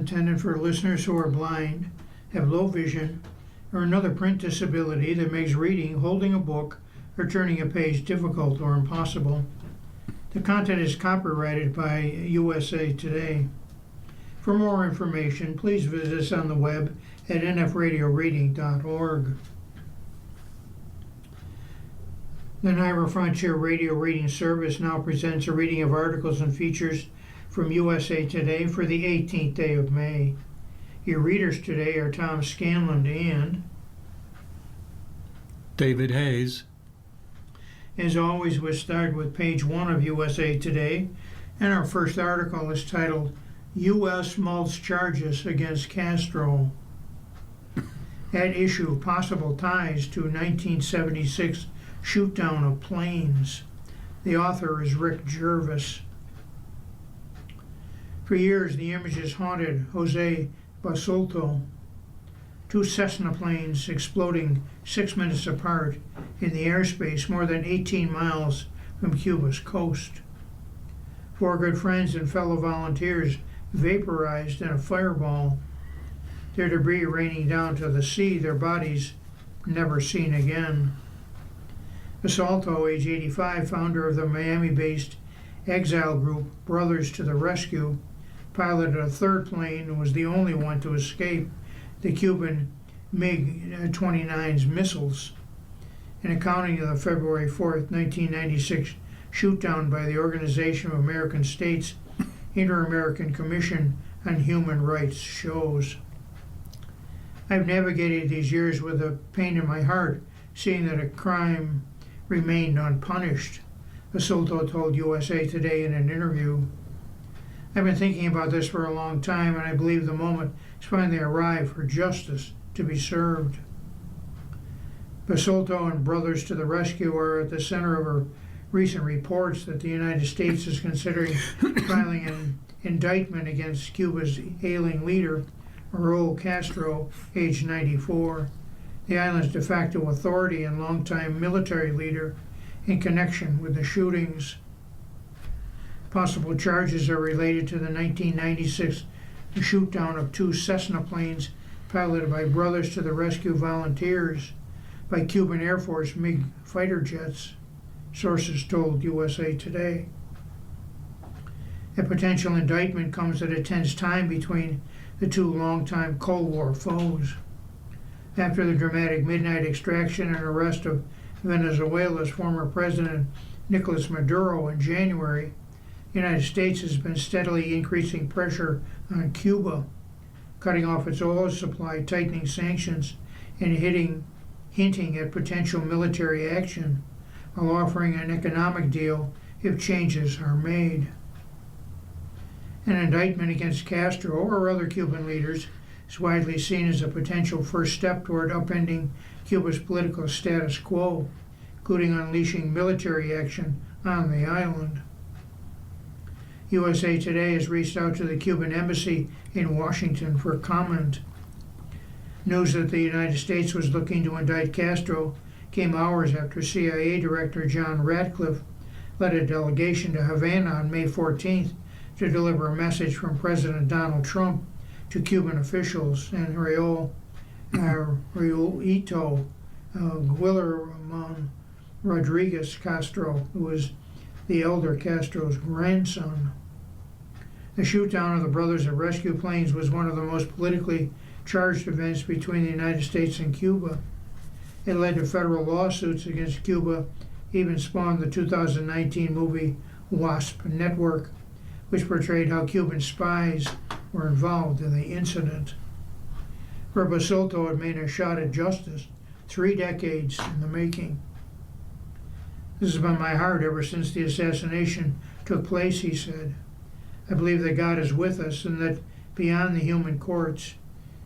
Intended for listeners who are blind, have low vision, or another print disability that makes reading, holding a book, or turning a page difficult or impossible. The content is copyrighted by USA Today. For more information, please visit us on the web at nfradioreading.org. The NIRA Frontier Radio Reading Service now presents a reading of articles and features from USA Today for the 18th day of May. Your readers today are Tom Scanlon and David Hayes. As always, we'll start with page 1 of USA Today, and our first article is titled, U.S. Mults Charges Against Castro. At issue, possible ties to 1976 shoot-down of planes. The author is Rick Jervis. For years, the images haunted Jose Basulto. Two Cessna planes exploding 6 minutes apart in the airspace more than 18 miles from Cuba's coast. Four good friends and fellow volunteers vaporized in a fireball, their debris raining down to the sea, their bodies never seen again. Basulto, age 85, founder of the Miami-based exile group Brothers to the Rescue, piloted a third plane and was the only one to escape the Cuban MiG-29's missiles. An accounting of the February 4th, 1996 shoot-down by the Organization of American States Inter-American Commission on Human Rights shows. I've navigated these years with a pain in my heart, seeing that a crime remained unpunished, Basulto told USA Today in an interview. I've been thinking about this for a long time, and I believe the moment has finally arrived for justice to be served. Basulto and Brothers to the Rescue are at the center of recent reports that the United States is considering filing an indictment against Cuba's ailing leader, Raul Castro, age 94, the island's de facto authority and longtime military leader, in connection with the shootings. Possible charges are related to the 1996 shoot-down of two Cessna planes piloted by Brothers to the Rescue volunteers by Cuban Air Force MiG fighter jets, sources told USA Today. A potential indictment comes at a tense time between the two longtime Cold War foes. After the dramatic midnight extraction and arrest of Venezuela's former president Nicolas Maduro in January, the United States has been steadily increasing pressure on Cuba, cutting off its oil supply, tightening sanctions, and hinting at potential military action, while offering an economic deal if changes are made. An indictment against Castro or other Cuban leaders is widely seen as a potential first step toward upending Cuba's political status quo, including unleashing military action on the island. USA Today has reached out to the Cuban embassy in Washington for comment. News that the United States was looking to indict Castro came hours after CIA Director John Ratcliffe led a delegation to Havana on May 14th to deliver a message from President Donald Trump to Cuban officials, and Raulito Guillermo Rodriguez Castro, who was the elder Castro's grandson. The shoot-down of the Brothers to Rescue planes was one of the most politically charged events between the United States and Cuba. It led to federal lawsuits against Cuba, even spawned the 2019 movie WASP Network, which portrayed how Cuban spies were involved in the incident. For Basulto, it made a shot at justice, 3 decades in the making. This has been my heart ever since the assassination took place, he said. I believe that God is with us and that beyond the human courts,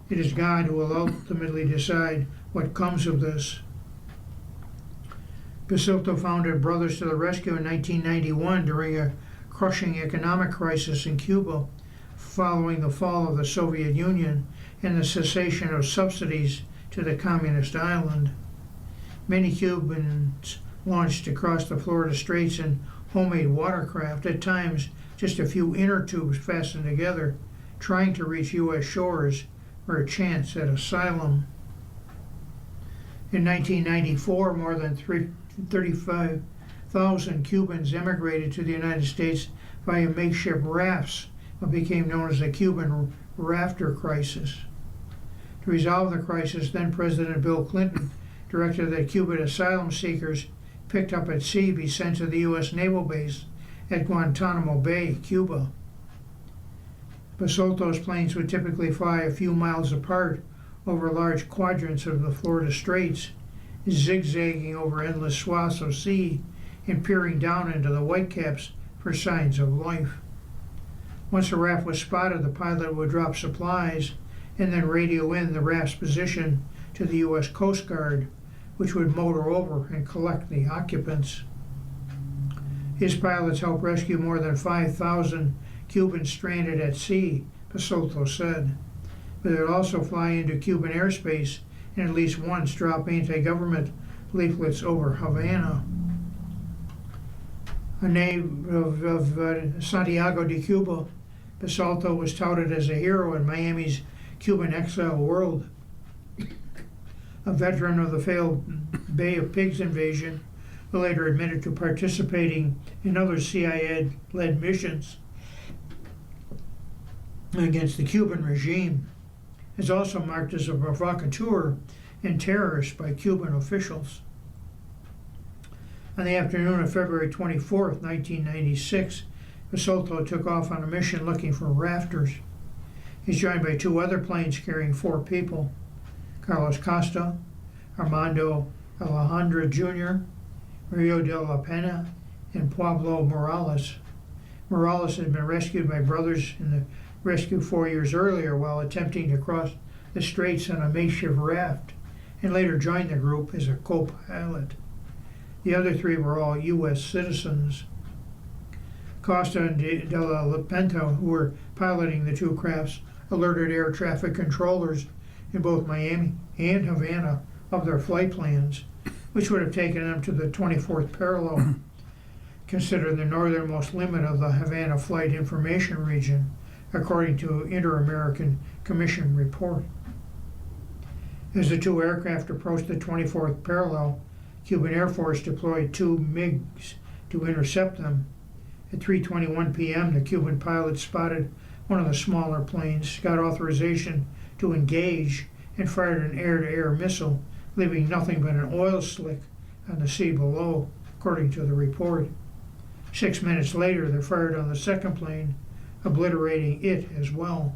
it is God who will ultimately decide what comes of this. Basulto founded Brothers to the Rescue in 1991 during a crushing economic crisis in Cuba following the fall of the Soviet Union and the cessation of subsidies to the communist island. Many Cubans launched across the Florida Straits in homemade watercraft, at times just a few inner tubes fastened together, trying to reach U.S. shores for a chance at asylum. In 1994, more than 35,000 Cubans emigrated to the United States via makeshift rafts, what became known as the Cuban Rafter Crisis. To resolve the crisis, then President Bill Clinton directed that Cuban asylum seekers picked up at sea be sent to the U.S. naval base at Guantanamo Bay, Cuba. Basolto's planes would typically fly a few miles apart over large quadrants of the Florida Straits, zigzagging over endless swaths of sea and peering down into the whitecaps for signs of life. Once a raft was spotted, the pilot would drop supplies and then radio in the raft's position to the U.S. Coast Guard, which would motor over and collect the occupants. His pilots helped rescue more than 5,000 Cubans stranded at sea, Basolto said, but they would also fly into Cuban airspace and at least once drop anti-government leaflets over Havana. A native of Santiago de Cuba, Basolto was touted as a hero in Miami's Cuban exile world. A veteran of the failed Bay of Pigs invasion, who later admitted to participating in other CIA-led missions against the Cuban regime, is also marked as a provocateur and terrorist by Cuban officials. On the afternoon of February 24, 1996, Basolto took off on a mission looking for rafters. He's joined by two other planes carrying 4 people: Carlos Costa, Armando Alejandro Jr., Rio de la Pena, and Pablo Morales. Morales had been rescued by brothers in the rescue 4 years earlier while attempting to cross the straits on a makeshift raft, and later joined the group as a co-pilot. The other 3 were all U.S. citizens. Costa and de la Pena, who were piloting the 2 crafts, alerted air traffic controllers in both Miami and Havana of their flight plans, which would have taken them to the 24th parallel, considered the northernmost limit of the Havana Flight Information Region, according to Inter-American Commission report. As the 2 aircraft approached the 24th parallel, Cuban Air Force deployed 2 MiGs to intercept them. At 3:21 p.m., the Cuban pilots spotted one of the smaller planes, got authorization to engage, and fired an air-to-air missile, leaving nothing but an oil slick on the sea below, according to the report. 6 minutes later, they fired on the second plane, obliterating it as well.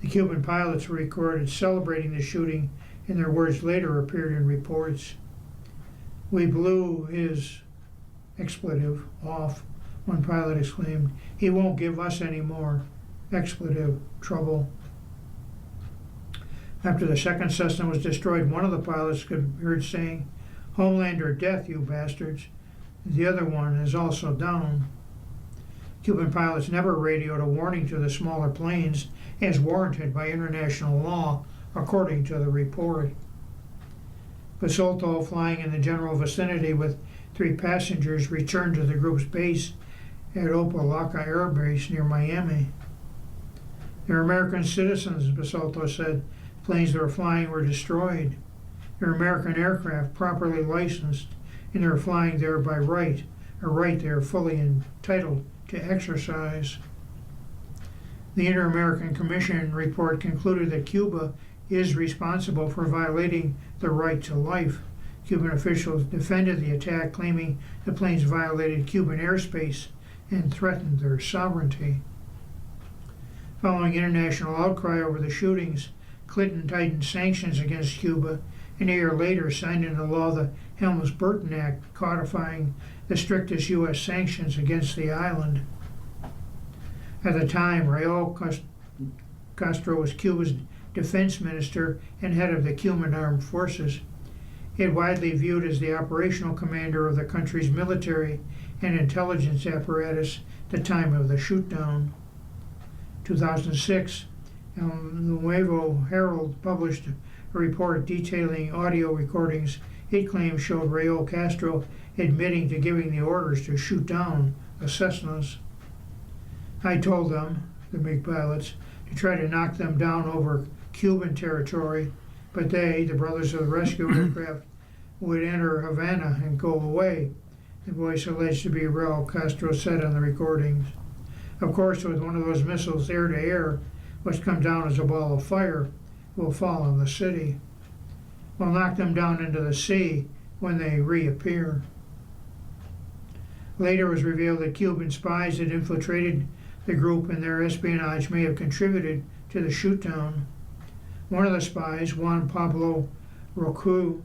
The Cuban pilots were recorded celebrating the shooting, and their words later appeared in reports. "We blew his expletive off," one pilot exclaimed. "He won't give us any more expletive trouble." After the second Cessna was destroyed, one of the pilots could be heard saying, "Homeland or death, you bastards." The other one is also down. Cuban pilots never radioed a warning to the smaller planes as warranted by international law, according to the report. Basolto, flying in the general vicinity with 3 passengers, returned to the group's base at Opa-locka Air Base near Miami. "They're American citizens," Basolto said. "Planes they were flying were destroyed. They're American aircraft, properly licensed, and they're flying there by right, a right they are fully entitled to exercise." The Inter-American Commission report concluded that Cuba is responsible for violating the right to life. Cuban officials defended the attack, claiming the planes violated Cuban airspace and threatened their sovereignty. Following international outcry over the shootings, Clinton tightened sanctions against Cuba, and a year later signed into law the Helms-Burton Act, codifying the strictest U.S. sanctions against the island. At the time, Raul Castro was Cuba's defense minister and head of the Cuban Armed Forces. He was widely viewed as the operational commander of the country's military and intelligence apparatus at the time of the shootdown. 2006, El Nuevo Herald published a report detailing audio recordings it claimed showed Raul Castro admitting to giving the orders to shoot down the Cessnas. "I told them, the MiG pilots, to try to knock them down over Cuban territory, but they, the brothers of the rescue aircraft, would enter Havana and go away, the voice alleged to be Raul Castro said on the recordings. Of course, with one of those missiles air to air, what's come down as a ball of fire will fall on the city. Will knock them down into the sea when they reappear. Later it was revealed that Cuban spies had infiltrated the group and their espionage may have contributed to the shootdown. One of the spies, Juan Pablo Rocu,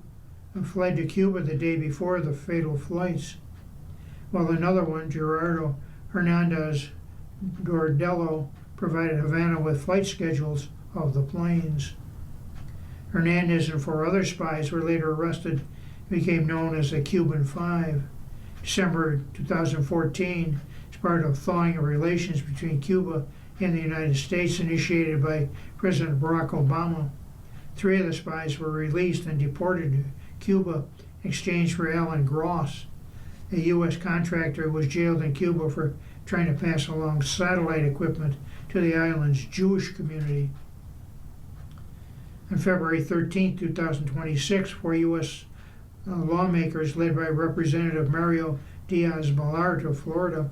fled to Cuba the day before the fatal flights, while another one, Gerardo Hernandez Dordello, provided Havana with flight schedules of the planes. Hernandez and 4 other spies were later arrested and became known as the Cuban Five. December 2014, as part of thawing of relations between Cuba and the United States initiated by President Barack Obama, 3 of the spies were released and deported to Cuba in exchange for Alan Gross, a U.S. contractor who was jailed in Cuba for trying to pass along satellite equipment to the island's Jewish community. On February 13, 2026, 4 U.S. Lawmakers led by Representative Mario Diaz-Balart of Florida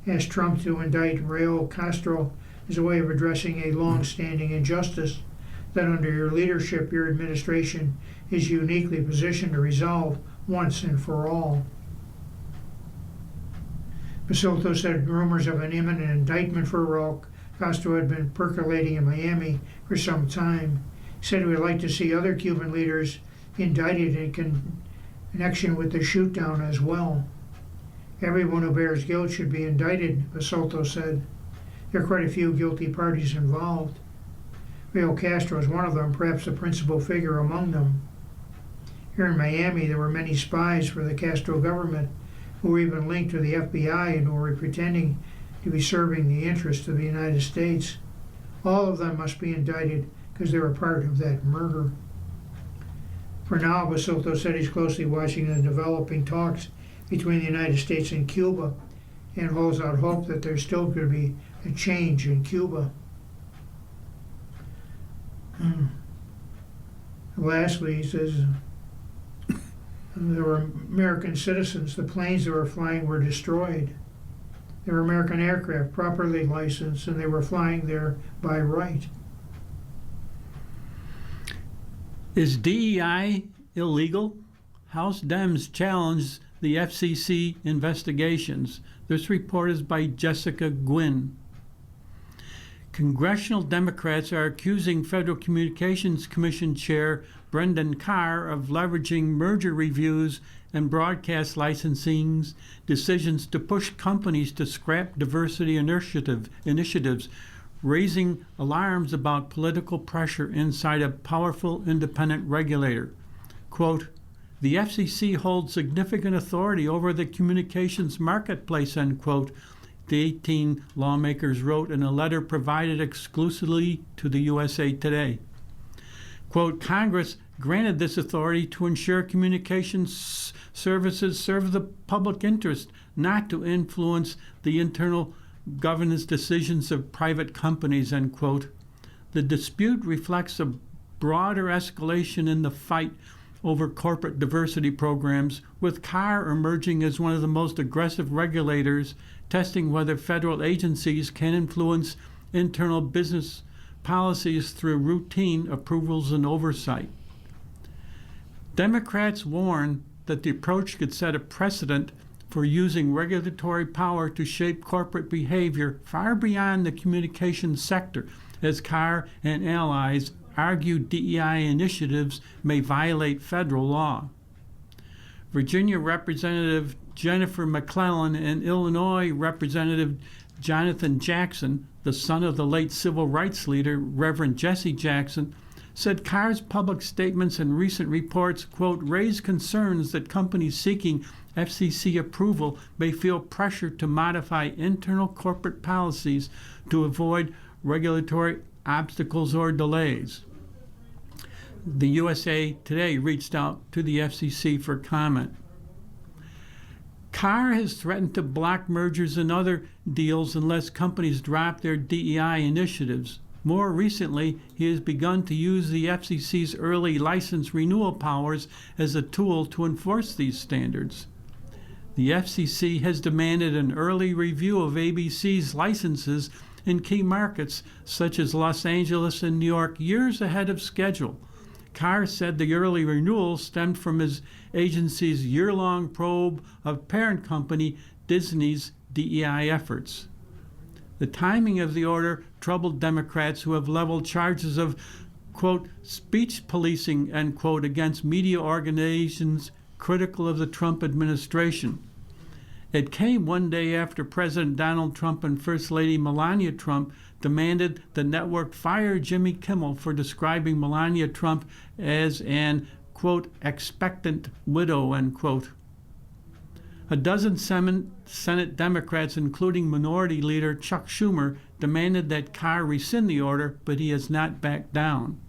asked Trump to indict Raul Castro as a way of addressing a long-standing injustice that under your leadership, your administration is uniquely positioned to resolve once and for all. Basilto said rumors of an imminent indictment for Raul Castro had been percolating in Miami for some time. He said he would like to see other Cuban leaders indicted in connection with the shootdown as well. Everyone who bears guilt should be indicted, Basilto said. There are quite a few guilty parties involved. Raul Castro is one of them, perhaps the principal figure among them. Here in Miami, there were many spies for the Castro government who were even linked to the FBI and who were pretending to be serving the interests of the United States. All of them must be indicted because they were part of that murder. For now, Basilto said he's closely watching the developing talks between the United States and Cuba and holds out hope that there still could be a change in Cuba. Lastly, he says there were American citizens. The planes that were flying were destroyed. They were American aircraft, properly licensed, and they were flying there by right. Is DEI illegal? House Dems challenge the FCC investigations. This report is by Jessica Gwynn. Congressional Democrats are accusing Federal Communications Commission Chair Brendan Carr of leveraging merger reviews and broadcast licensing decisions to push companies to scrap diversity initiatives, raising alarms about political pressure inside a powerful independent regulator. Quote, the FCC holds significant authority over the communications marketplace, end quote, the 18 lawmakers wrote in a letter provided exclusively to the USA Today. Quote, Congress granted this authority to ensure communications services serve the public interest, not to influence the internal governance decisions of private companies, end quote. The dispute reflects a broader escalation in the fight over corporate diversity programs, with Carr emerging as one of the most aggressive regulators, testing whether federal agencies can influence internal business policies through routine approvals and oversight. Democrats warn that the approach could set a precedent for using regulatory power to shape corporate behavior far beyond the communications sector, as Carr and allies argue DEI initiatives may violate federal law. Virginia Representative Jennifer McClellan and Illinois Representative Jonathan Jackson, the son of the late civil rights leader Reverend Jesse Jackson, said Carr's public statements and recent reports, quote, raise concerns that companies seeking FCC approval may feel pressure to modify internal corporate policies to avoid regulatory obstacles or delays. The USA Today reached out to the FCC for comment. Carr has threatened to block mergers and other deals unless companies drop their DEI initiatives. More recently, he has begun to use the FCC's early license renewal powers as a tool to enforce these standards. The FCC has demanded an early review of ABC's licenses in key markets such as Los Angeles and New York years ahead of schedule. Carr said the early renewal stemmed from his agency's year-long probe of parent company Disney's DEI efforts. The timing of the order troubled Democrats who have leveled charges of, quote, speech policing, end quote, against media organizations critical of the Trump administration. It came one day after President Donald Trump and First Lady Melania Trump demanded the network fire Jimmy Kimmel for describing Melania Trump as an, quote, expectant widow, end quote. A dozen Senate Democrats, including Minority Leader Chuck Schumer, demanded that Carr rescind the order, but he has not backed down.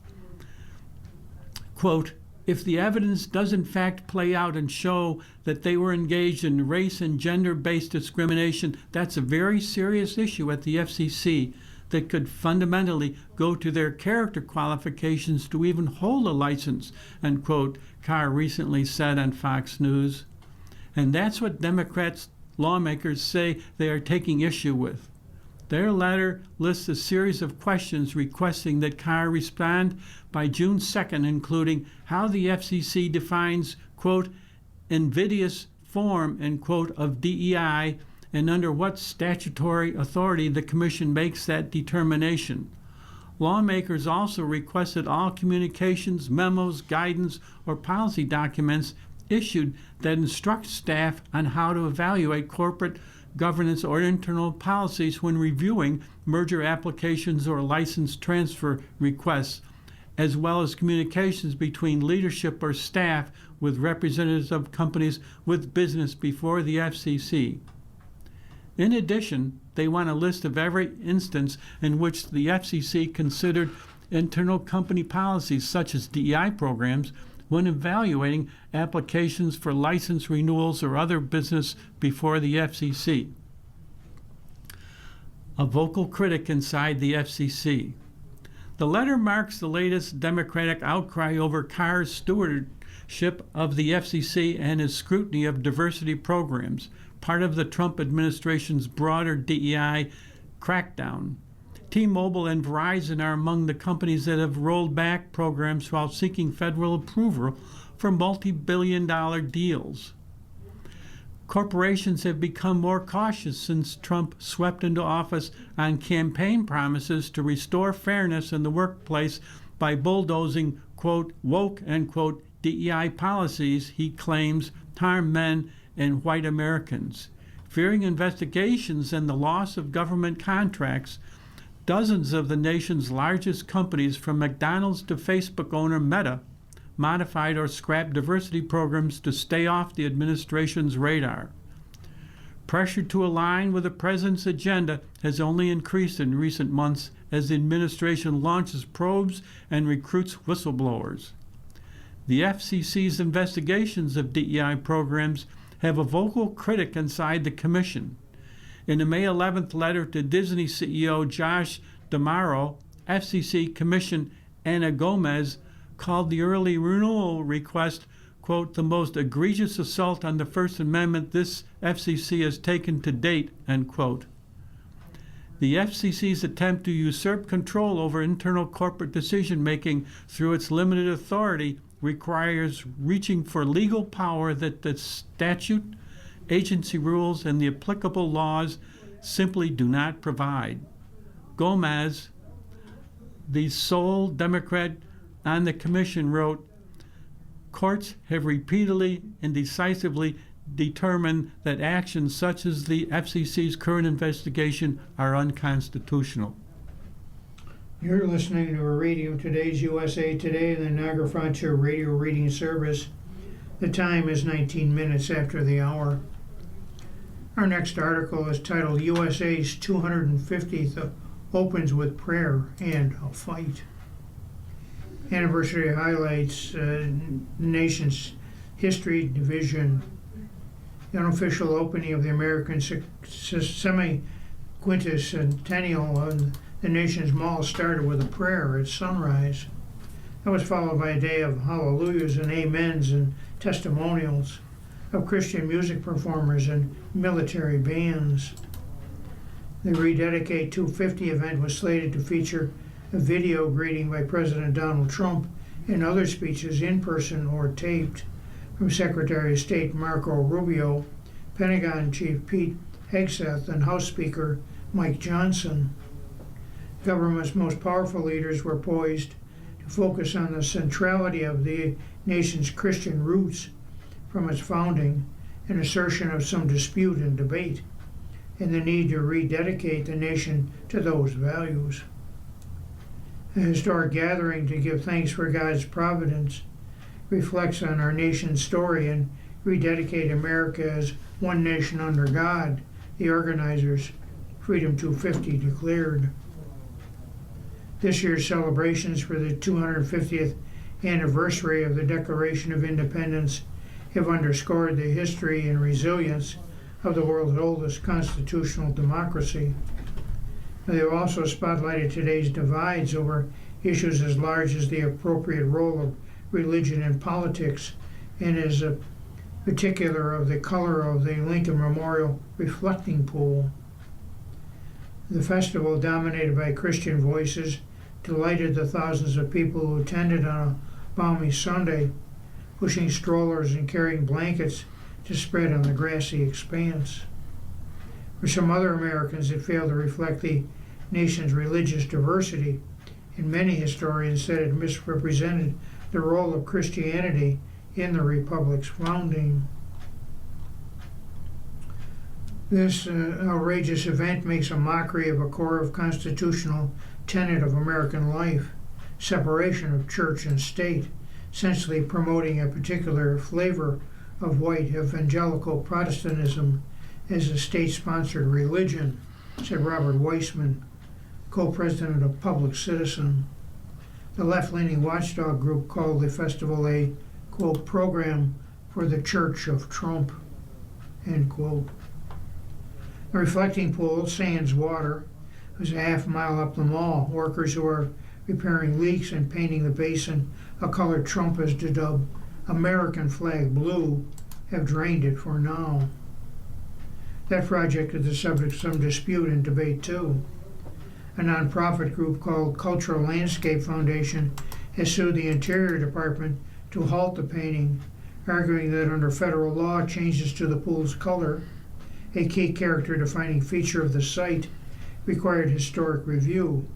Quote, if the evidence does in fact play out and show that they were engaged in race and gender-based discrimination, that's a very serious issue at the FCC that could fundamentally go to their character qualifications to even hold a license, end quote, Carr recently said on Fox News. And that's what Democrats lawmakers say they are taking issue with. Their letter lists a series of questions requesting that Carr respond by June 2nd, including how the FCC defines, quote, invidious form, end quote, of DEI, and under what statutory authority the Commission makes that determination. Lawmakers also requested all communications, memos, guidance, or policy documents issued that instruct staff on how to evaluate corporate governance or internal policies when reviewing merger applications or license transfer requests, as well as communications between leadership or staff with representatives of companies with business before the FCC. In addition, they want a list of every instance in which the FCC considered internal company policies such as DEI programs when evaluating applications for license renewals or other business before the FCC. A vocal critic inside the FCC. The letter marks the latest Democratic outcry over Carr's stewardship of the FCC and his scrutiny of diversity programs, part of the Trump administration's broader DEI crackdown. T-Mobile and Verizon are among the companies that have rolled back programs while seeking federal approval for multi-billion-dollar deals. Corporations have become more cautious since Trump swept into office on campaign promises to restore fairness in the workplace by bulldozing, quote, woke, end quote, DEI policies he claims harm men and white Americans. Fearing investigations and the loss of government contracts, dozens of the nation's largest companies, from McDonald's to Facebook owner Meta, modified or scrapped diversity programs to stay off the administration's radar. Pressure to align with the president's agenda has only increased in recent months as the administration launches probes and recruits whistleblowers. The FCC's investigations of DEI programs have a vocal critic inside the commission. In a May 11th letter to Disney CEO Josh D'Amaro, FCC Commissioner Ana Gomez called the early renewal request, quote, the most egregious assault on the First Amendment this FCC has taken to date, end quote. The FCC's attempt to usurp control over internal corporate decision-making through its limited authority requires reaching for legal power that the statute, agency rules, and the applicable laws simply do not provide. Gomez, the sole Democrat on the commission, wrote, courts have repeatedly and decisively determined that actions such as the FCC's current investigation are unconstitutional. You're listening to a Radio Today's USA Today, the Niagara Frontier Radio Reading Service. The time is 19 minutes after the hour. Our next article is titled USA's 250th Opens with Prayer and a Fight. Anniversary highlights the nation's history, division, The unofficial opening of the American semi-quincentennial on the nation's mall started with a prayer at sunrise. That was followed by a day of hallelujahs and amens and testimonials of Christian music performers and military bands. The Rededicate 250 event was slated to feature a video greeting by President Donald Trump and other speeches in person or taped from Secretary of State Marco Rubio, Pentagon Chief Pete Hegseth, and House Speaker Mike Johnson. Government's most powerful leaders were poised to focus on the centrality of the nation's Christian roots from its founding, an assertion of some dispute and debate, and the need to rededicate the nation to those values. A historic gathering to give thanks for God's providence reflects on our nation's story and rededicate America as one nation under God, the organizers, Freedom 250, declared. This year's celebrations for the 250th anniversary of the Declaration of Independence have underscored the history and resilience of the world's oldest constitutional democracy. They have also spotlighted today's divides over issues as large as the appropriate role of religion in politics, and as a particular of the color of the Lincoln Memorial reflecting pool. The festival, dominated by Christian voices, delighted the thousands of people who attended on a balmy Sunday, pushing strollers and carrying blankets to spread on the grassy expanse. For some other Americans, it failed to reflect the nation's religious diversity, and many historians said it misrepresented the role of Christianity in the Republic's founding. This outrageous event makes a mockery of a core of constitutional tenet of American life, separation of church and state, essentially promoting a particular flavor of white evangelical Protestantism as a state-sponsored religion, said Robert Weissman, co-president of Public Citizen. The left-leaning watchdog group called the festival a, quote, program for the Church of Trump, end quote. The reflecting pool, Sands Water, was a half mile up the mall. Workers who are repairing leaks and painting the basin a color Trump has dubbed American flag blue have drained it for now. That project is the subject of some dispute and debate too. A nonprofit group called Cultural Landscape Foundation has sued the Interior Department to halt the painting, arguing that under federal law, changes to the pool's color, a key character-defining feature of the site, required historic review.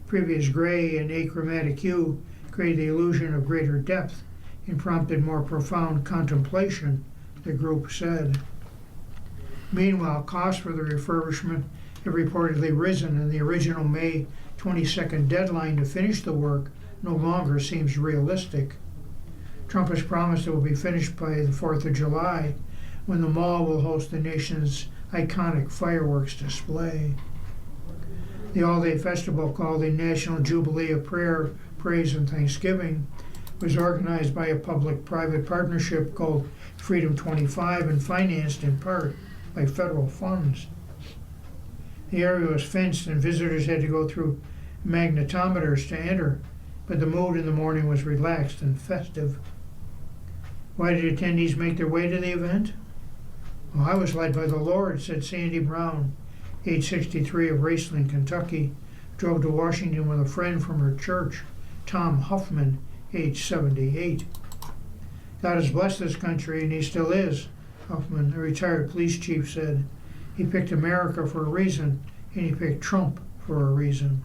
Previous gray and achromatic hue created the illusion of greater depth and prompted more profound contemplation, the group said. Meanwhile, costs for the refurbishment have reportedly risen, and the original May 22nd deadline to finish the work no longer seems realistic. Trump has promised it will be finished by the 4th of July, when the mall will host the nation's iconic fireworks display. The all-day festival, called the National Jubilee of Prayer, Praise, and Thanksgiving, was organized by a public-private partnership called Freedom 25 and financed in part by federal funds. The area was fenced and visitors had to go through magnetometers to enter, but the mood in the morning was relaxed and festive. Why did attendees make their way to the event? Well, I was led by the Lord, said Sandy Brown, age 63, of Raceland, Kentucky, drove to Washington with a friend from her church, Tom Huffman, age 78. God has blessed this country, and he still is, Huffman, a retired police chief, said. He picked America for a reason, and he picked Trump for a reason.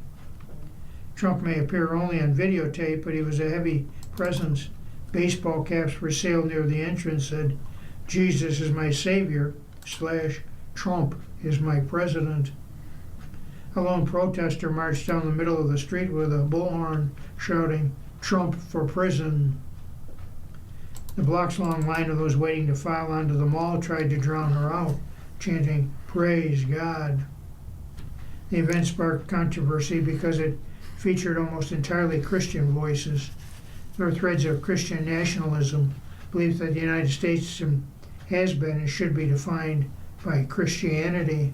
Trump may appear only on videotape, but he was a heavy presence. Baseball caps for sale near the entrance said, Jesus is my savior, / Trump is my president. A lone protester marched down the middle of the street with a bullhorn shouting, Trump for prison. The blocks-long line of those waiting to file onto the mall tried to drown her out, chanting, Praise God. The event sparked controversy because it featured almost entirely Christian voices. There were threads of Christian nationalism, belief that the United States has been and should be defined by Christianity.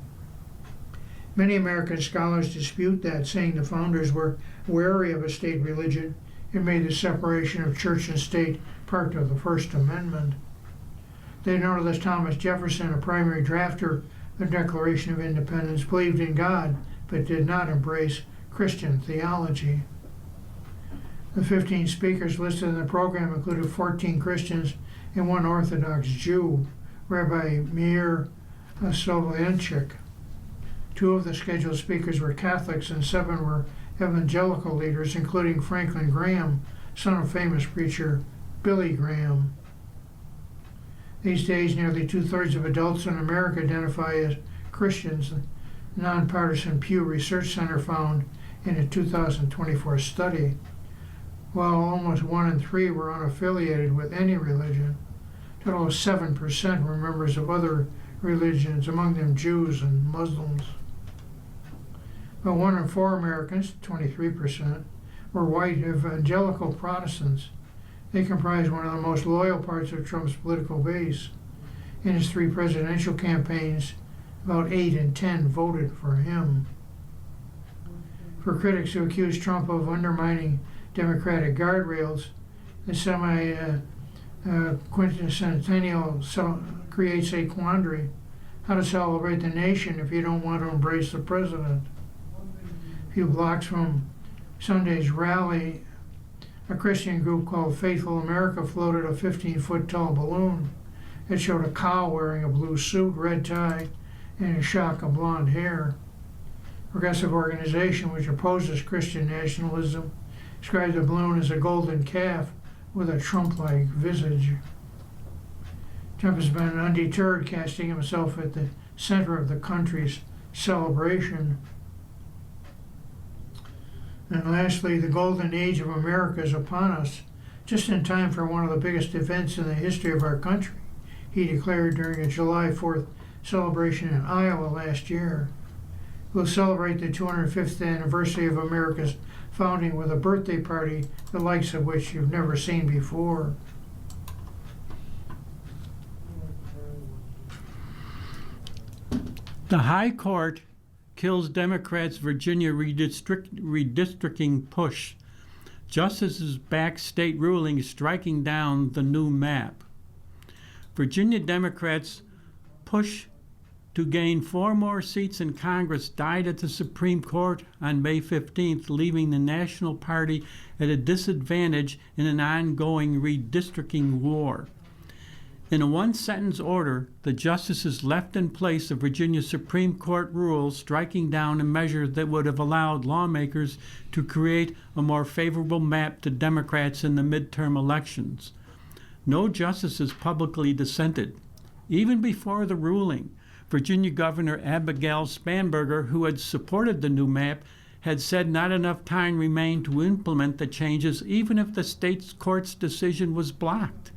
Many American scholars dispute that, saying the founders were wary of a state religion and made the separation of church and state part of the First Amendment. They noted that Thomas Jefferson, a primary drafter of the Declaration of Independence, believed in God but did not embrace Christian theology. The 15 speakers listed in the program included 14 Christians and one Orthodox Jew, Rabbi Meir Soloveitchik. 2 of the scheduled speakers were Catholics and 7 were evangelical leaders, including Franklin Graham, son of famous preacher Billy Graham. These days, nearly 2/3 of adults in America identify as Christians, the nonpartisan Pew Research Center found in a 2024 study, while almost 1 in 3 were unaffiliated with any religion. A total of 7% were members of other religions, among them Jews and Muslims. But 1 in 4 Americans, 23%, were white evangelical Protestants. They comprise one of the most loyal parts of Trump's political base. In his 3 presidential campaigns, about 8 in 10 voted for him. For critics who accuse Trump of undermining Democratic guardrails, the quincentennial creates a quandary: how to celebrate the nation if you don't want to embrace the president. A few blocks from Sunday's rally, a Christian group called Faithful America floated a 15-foot tall balloon. It showed a cow wearing a blue suit, red tie, and a shock of blonde hair. Progressive organization, which opposes Christian nationalism, described the balloon as a golden calf with a Trump-like visage. Trump has been undeterred, casting himself at the center of the country's celebration. And lastly, the golden age of America is upon us, just in time for one of the biggest events in the history of our country, he declared during a July 4th celebration in Iowa last year. We'll celebrate the 205th anniversary of America's founding with a birthday party the likes of which you've never seen before. The High Court kills Democrats' Virginia redistricting push. Justices back state ruling striking down the new map. Virginia Democrats' push to gain 4 more seats in Congress died at the Supreme Court on May 15th, leaving the National Party at a disadvantage in an ongoing redistricting war. In a 1-sentence order, the justices left in place a Virginia Supreme Court rule striking down a measure that would have allowed lawmakers to create a more favorable map to Democrats in the midterm elections. No justices publicly dissented. Even before the ruling, Virginia Governor Abigail Spanberger, who had supported the new map, had said not enough time remained to implement the changes, even if the state's court's decision was blocked.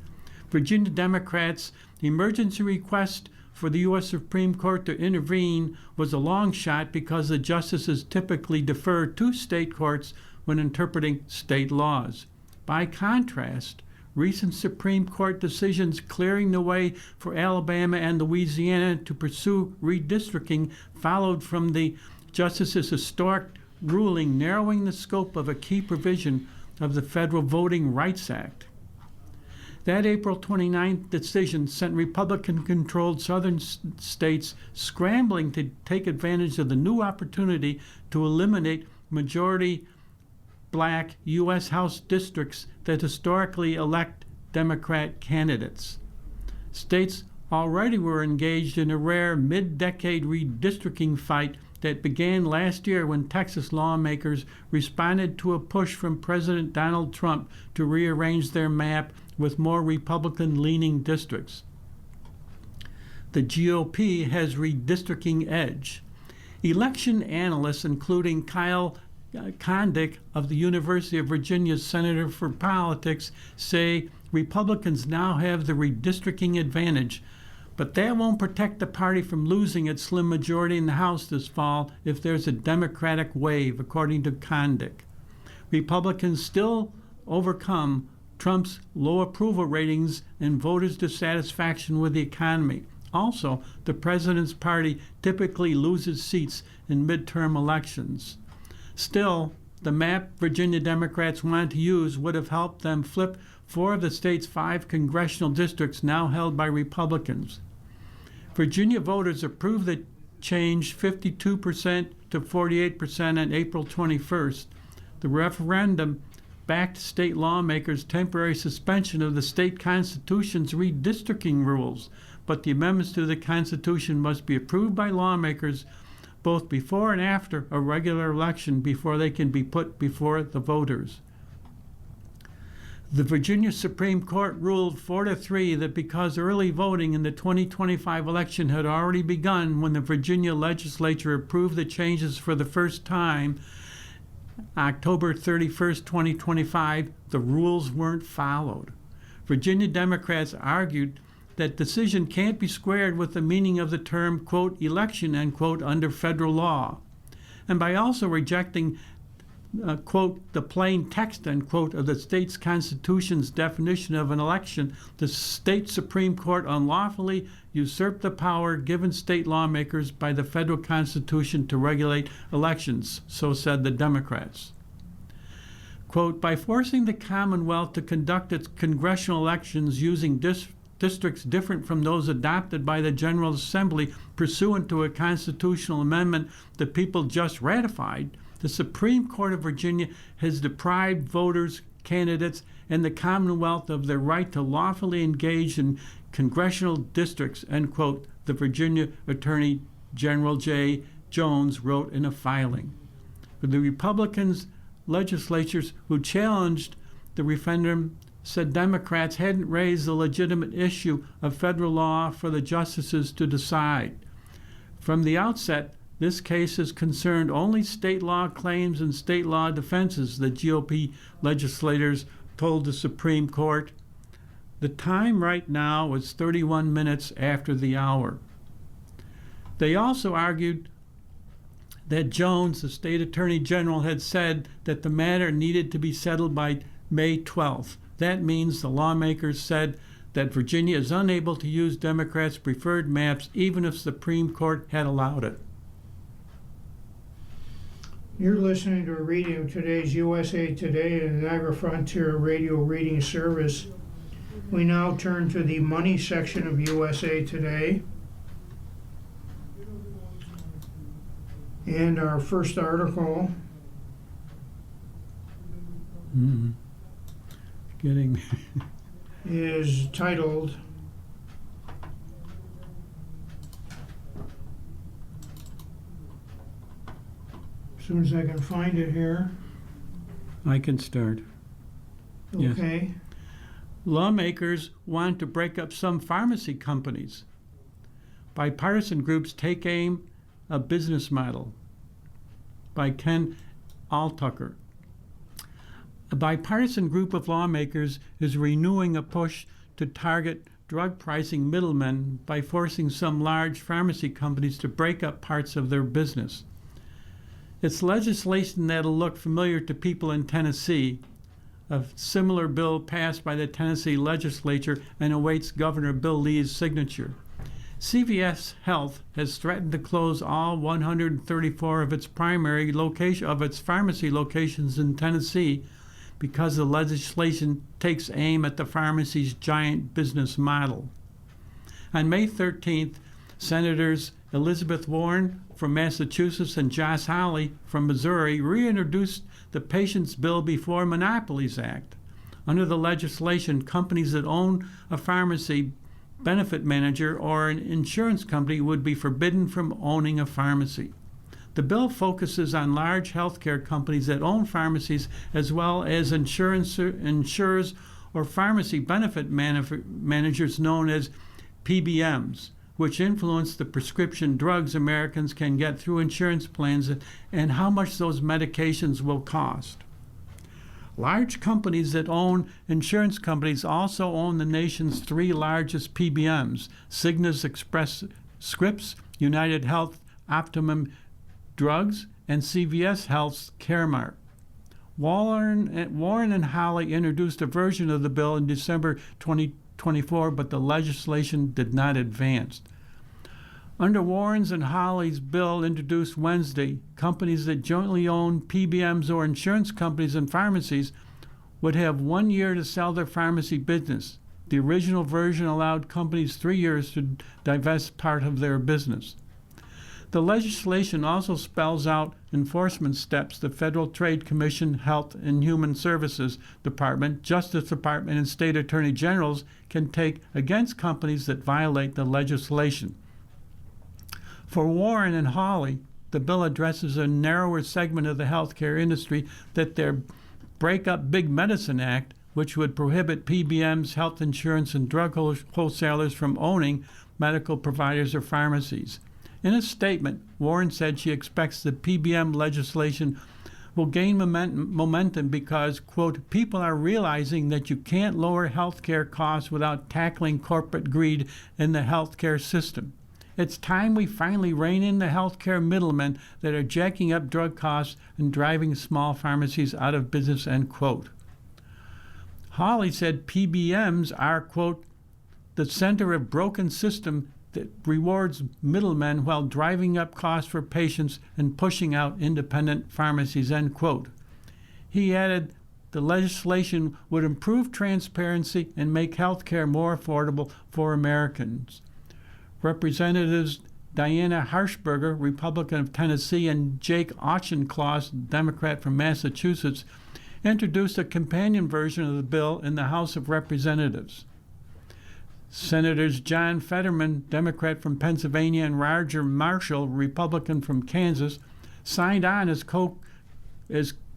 Virginia Democrats' emergency request for the U.S. Supreme Court to intervene was a long shot because the justices typically defer to state courts when interpreting state laws. By contrast, recent Supreme Court decisions clearing the way for Alabama and Louisiana to pursue redistricting followed from the justices' historic ruling narrowing the scope of a key provision of the Federal Voting Rights Act. That April 29th decision sent Republican-controlled southern states scrambling to take advantage of the new opportunity to eliminate majority black U.S. House districts that historically elect Democrat candidates. States already were engaged in a rare mid-decade redistricting fight that began last year when Texas lawmakers responded to a push from President Donald Trump to rearrange their map with more Republican-leaning districts. The GOP has redistricting edge. Election analysts, including Kyle Kondik of the University of Virginia's Center for Politics, say Republicans now have the redistricting advantage, but that won't protect the party from losing its slim majority in the House this fall if there's a Democratic wave, according to Kondik. Republicans still overcome Trump's low approval ratings and voters' dissatisfaction with the economy. Also, the president's party typically loses seats in midterm elections. Still, the map Virginia Democrats wanted to use would have helped them flip 4 of the state's 5 congressional districts now held by Republicans. Virginia voters approved the change 52% to 48% on April 21st. The referendum backed state lawmakers' temporary suspension of the state constitution's redistricting rules, but the amendments to the Constitution must be approved by lawmakers both before and after a regular election before they can be put before the voters. The Virginia Supreme Court ruled 4-3 that because early voting in the 2025 election had already begun when the Virginia legislature approved the changes for the first time, October 31st, 2025, the rules weren't followed. Virginia Democrats argued that decision can't be squared with the meaning of the term, quote, election, end quote, under federal law. And by also rejecting, quote, the plain text, end quote, of the state's constitution's definition of an election, the state Supreme Court unlawfully usurped the power given state lawmakers by the federal Constitution to regulate elections, so said the Democrats. Quote, by forcing the Commonwealth to conduct its congressional elections using districts different from those adopted by the General Assembly pursuant to a constitutional amendment the people just ratified, the Supreme Court of Virginia has deprived voters, candidates, and the Commonwealth of their right to lawfully engage in congressional districts, end quote, the Virginia Attorney General J. Jones wrote in a filing. The Republicans legislatures who challenged the referendum said Democrats hadn't raised the legitimate issue of federal law for the justices to decide. From the outset, this case has concerned only state law claims and state law defenses, the GOP legislators told the Supreme Court. The time right now is 31 minutes after the hour. They also argued that Jones, the state attorney general, had said that the matter needed to be settled by May 12th. That means the lawmakers said that Virginia is unable to use Democrats' preferred maps even if the Supreme Court had allowed it. You're listening to a reading of today's USA Today and Niagara Frontier Radio Reading Service. We now turn to the money section of USA Today. And our first article is titled as soon as I can find it here. I can start. Okay. Yes. Lawmakers want to break up some pharmacy companies. Bipartisan groups take aim a business model, by Ken Altucker. A bipartisan group of lawmakers is renewing a push to target drug pricing middlemen by forcing some large pharmacy companies to break up parts of their business. It's legislation that'll look familiar to people in Tennessee. A similar bill passed by the Tennessee legislature and awaits Governor Bill Lee's signature. CVS Health has threatened to close all 134 of its pharmacy locations in Tennessee because the legislation takes aim at the pharmacy's giant business model. On May 13th, Senators Elizabeth Warren from Massachusetts and Josh Hawley from Missouri reintroduced the Patients' Bill Before Monopolies Act. Under the legislation, companies that own a pharmacy benefit manager or an insurance company would be forbidden from owning a pharmacy. The bill focuses on large healthcare companies that own pharmacies as well as insurers or pharmacy benefit managers known as PBMs, which influence the prescription drugs Americans can get through insurance plans and how much those medications will cost. Large companies that own insurance companies also own the nation's 3 largest PBMs, Cigna's Express Scripts, United Health Optimum Drugs, and CVS Health's Caremark. Warren and Hawley introduced a version of the bill in December 2024, but the legislation did not advance. Under Warren's and Hawley's bill introduced Wednesday, companies that jointly own PBMs or insurance companies and pharmacies would have 1 year to sell their pharmacy business. The original version allowed companies 3 years to divest part of their business. The legislation also spells out enforcement steps the Federal Trade Commission, Health and Human Services Department, Justice Department, and state attorney generals can take against companies that violate the legislation. For Warren and Hawley, the bill addresses a narrower segment of the healthcare industry that their Break Up Big Medicine Act, which would prohibit PBMs, health insurance, and drug wholesalers from owning medical providers or pharmacies. In a statement, Warren said she expects the PBM legislation will gain momentum because, quote, people are realizing that you can't lower health care costs without tackling corporate greed in the health care system. It's time we finally rein in the health care middlemen that are jacking up drug costs and driving small pharmacies out of business, end quote. Hawley said PBMs are, quote, the center of broken system that rewards middlemen while driving up costs for patients and pushing out independent pharmacies, end quote. He added the legislation would improve transparency and make health care more affordable for Americans. Representatives Diana Harshberger, Republican of Tennessee, and Jake Auchincloss, Democrat from Massachusetts, introduced a companion version of the bill in the House of Representatives. Senators John Fetterman, Democrat from Pennsylvania, and Roger Marshall, Republican from Kansas, signed on as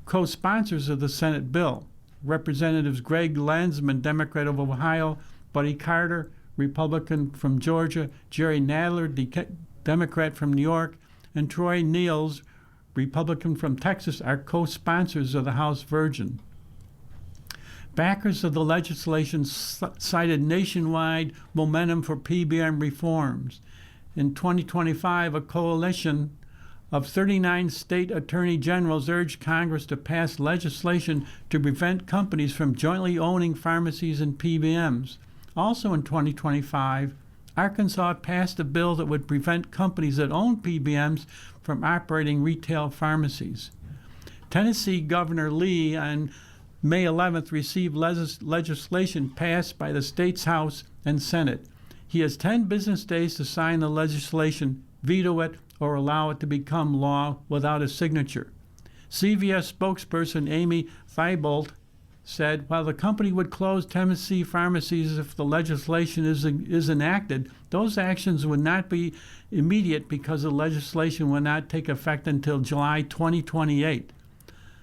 co-sponsors of the Senate bill. Representatives Greg Landsman, Democrat of Ohio, Buddy Carter, Republican from Georgia, Jerry Nadler, Democrat from New York, and Troy Niels, Republican from Texas, are co-sponsors of the House version. Backers of the legislation cited nationwide momentum for PBM reforms. In 2025, a coalition of 39 state attorney generals urged Congress to pass legislation to prevent companies from jointly owning pharmacies and PBMs. Also in 2025, Arkansas passed a bill that would prevent companies that own PBMs from operating retail pharmacies. Tennessee Governor Lee on May 11th received legislation passed by the state's House and Senate. He has 10 business days to sign the legislation, veto it, or allow it to become law without a signature. CVS spokesperson Amy Thibault said, while the company would close Tennessee pharmacies if the legislation is enacted, those actions would not be immediate because the legislation will not take effect until July 2028.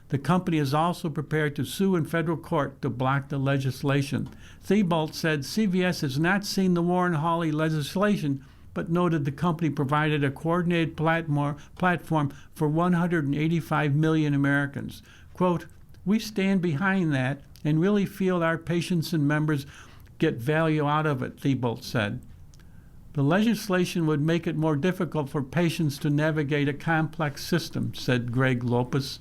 The company is also prepared to sue in federal court to block the legislation. Thibault said CVS has not seen the Warren-Hawley legislation, but noted the company provided a coordinated platform for 185 million Americans. Quote, we stand behind that and really feel our patients and members get value out of it, Thibault said. The legislation would make it more difficult for patients to navigate a complex system, said Greg Lopez,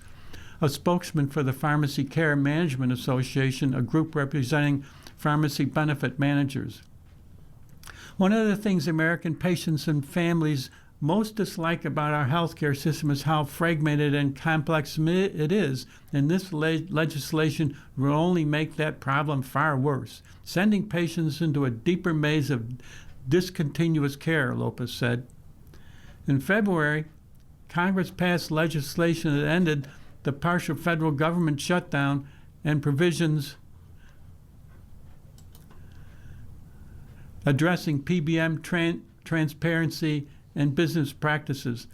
a spokesman for the Pharmacy Care Management Association, a group representing pharmacy benefit managers. One of the things American patients and families most dislike about our healthcare system is how fragmented and complex it is, and this legislation will only make that problem far worse, sending patients into a deeper maze of discontinuous care, Lopez said. In February, Congress passed legislation that ended the partial federal government shutdown and provisions addressing PBM transparency and business practices.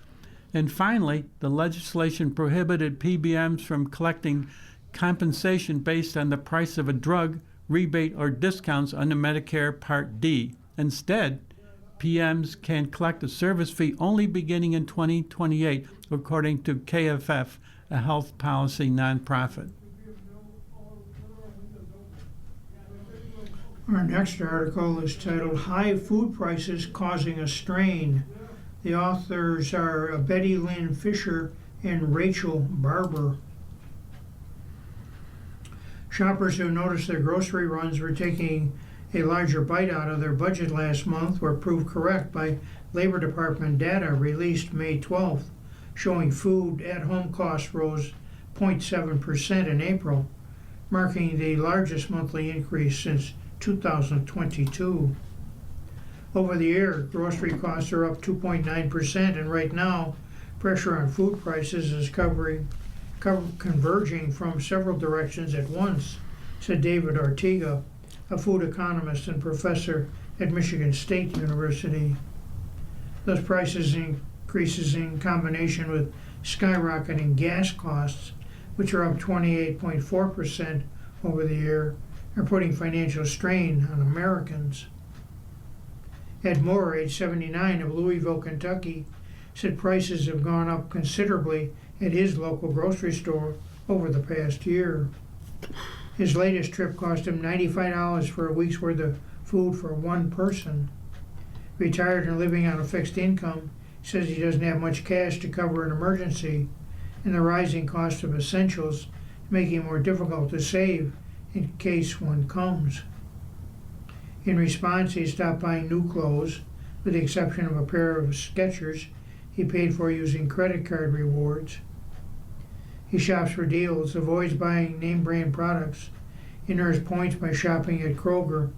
And finally, the legislation prohibited PBMs from collecting compensation based on the price of a drug, rebate, or discounts under Medicare Part D. Instead, PBMs can collect a service fee only beginning in 2028, according to KFF, a health policy nonprofit. Our next article is titled High Food Prices Causing a Strain. The authors are Betty Lynn Fisher and Rachel Barber. Shoppers who noticed their grocery runs were taking a larger bite out of their budget last month were proved correct by Labor Department data released May 12th, showing food at home costs rose 0.7% in April, marking the largest monthly increase since 2022. Over the year, grocery costs are up 2.9%, and right now, pressure on food prices is converging from several directions at once, said David Ortega, a food economist and professor at Michigan State University. Those prices increases in combination with skyrocketing gas costs, which are up 28.4% over the year, are putting financial strain on Americans. Ed Moore, age 79, of Louisville, Kentucky, said prices have gone up considerably at his local grocery store over the past year. His latest trip cost him $95 for a week's worth of food for one person. Retired and living on a fixed income, he says he doesn't have much cash to cover an emergency, and the rising cost of essentials making it more difficult to save in case one comes. In response, he stopped buying new clothes, with the exception of a pair of Skechers he paid for using credit card rewards. He shops for deals, avoids buying name brand products, and earns points by shopping at Kroger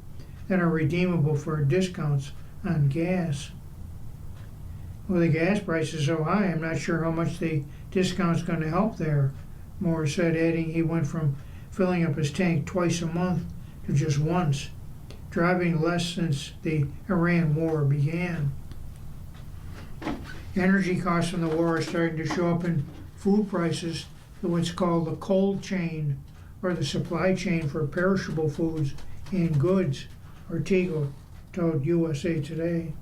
that are redeemable for discounts on gas. With the gas prices so high, I'm not sure how much the discount's going to help there, Moore said, adding he went from filling up his tank twice a month to just once, driving less since the Iran war began. Energy costs from the war are starting to show up in food prices through what's called the cold chain, or the supply chain for perishable foods and goods, Ortega told USA Today.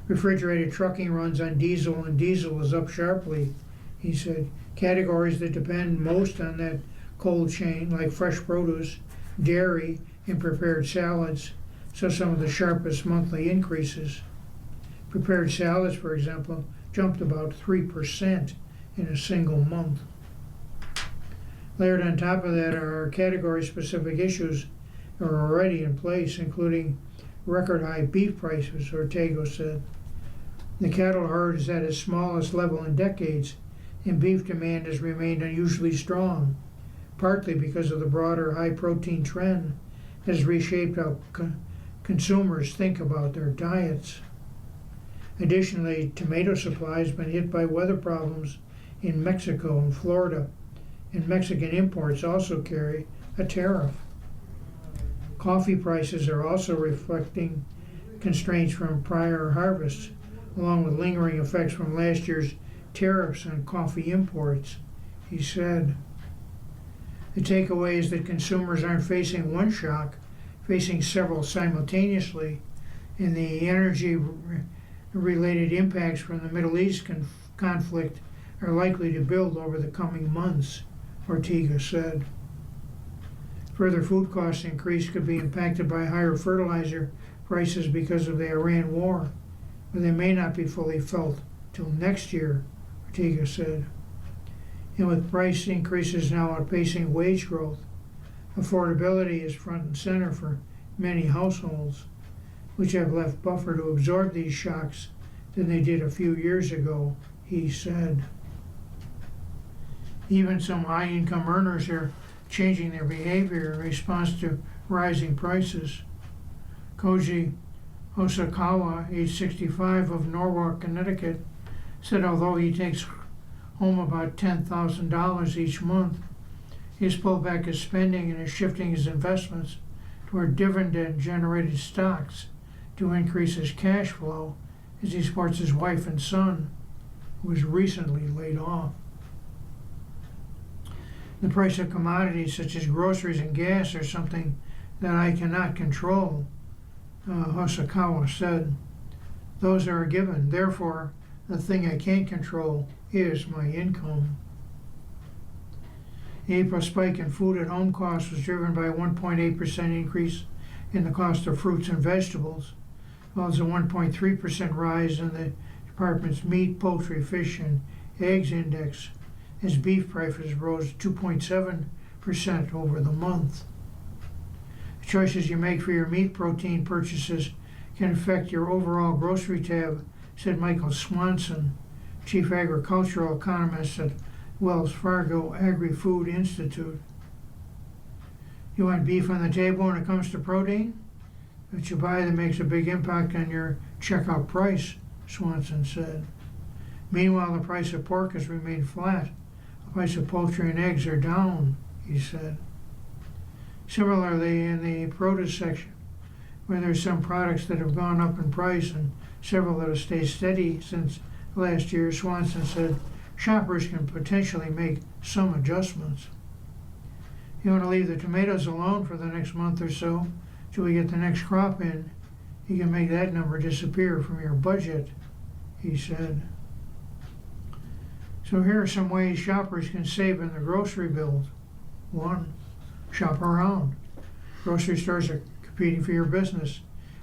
Refrigerated trucking runs on diesel, and diesel is up sharply, he said. Categories that depend most on that cold chain, like fresh produce, dairy, and prepared salads, saw some of the sharpest monthly increases. Prepared salads, for example, jumped about 3% in a single month. Layered on top of that are category-specific issues that are already in place, including record-high beef prices, Ortega said. The cattle herd is at its smallest level in decades, and beef demand has remained unusually strong, partly because of the broader high-protein trend that has reshaped how consumers think about their diets. Additionally, tomato supply has been hit by weather problems in Mexico and Florida, and Mexican imports also carry a tariff. Coffee prices are also reflecting constraints from prior harvests, along with lingering effects from last year's tariffs on coffee imports, he said. The takeaway is that consumers aren't facing one shock, facing several simultaneously, and the energy-related impacts from the Middle East conflict are likely to build over the coming months, Ortega said. Further food cost increase could be impacted by higher fertilizer prices because of the Iran war, but they may not be fully felt till next year, Ortega said. And with price increases now outpacing wage growth, affordability is front and center for many households, which have less buffer to absorb these shocks than they did a few years ago, he said. Even some high-income earners are changing their behavior in response to rising prices. Koji Osakawa, age 65, of Norwalk, Connecticut, said although he takes home about $10,000 each month, he's pulled back his spending and is shifting his investments toward dividend-generated stocks to increase his cash flow as he supports his wife and son, who was recently laid off. The price of commodities such as groceries and gas are something that I cannot control, Hosokawa said. Those are a given. Therefore, the thing I can't control is my income. The April spike in food at home costs was driven by a 1.8% increase in the cost of fruits and vegetables, as well as a 1.3% rise in the department's meat, poultry, fish, and eggs index, as beef prices rose 2.7% over the month. The choices you make for your meat protein purchases can affect your overall grocery tab, said Michael Swanson, Chief Agricultural Economist at Wells Fargo Agri-Food Institute. You want beef on the table when it comes to protein? What you buy that makes a big impact on your checkout price, Swanson said. Meanwhile, the price of pork has remained flat. The price of poultry and eggs are down, he said. Similarly, in the produce section, where there's some products that have gone up in price and several that have stayed steady since last year, Swanson said shoppers can potentially make some adjustments. You want to leave the tomatoes alone for the next month or so till we get the next crop in. You can make that number disappear from your budget, he said. So here are some ways shoppers can save in their grocery bills. 1. Shop around. Grocery stores are competing for your business.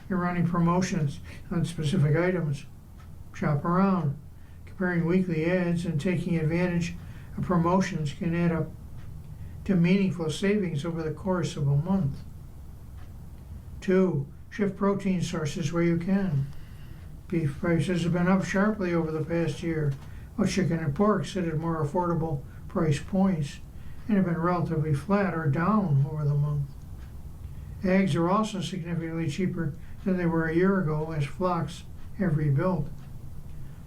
You're running promotions on specific items. Shop around. Comparing weekly ads and taking advantage of promotions can add up to meaningful savings over the course of a month. 2. Shift protein sources where you can. Beef prices have been up sharply over the past year, while chicken and pork sit at more affordable price points and have been relatively flat or down over the month. Eggs are also significantly cheaper than they were a year ago as flocks have rebuilt.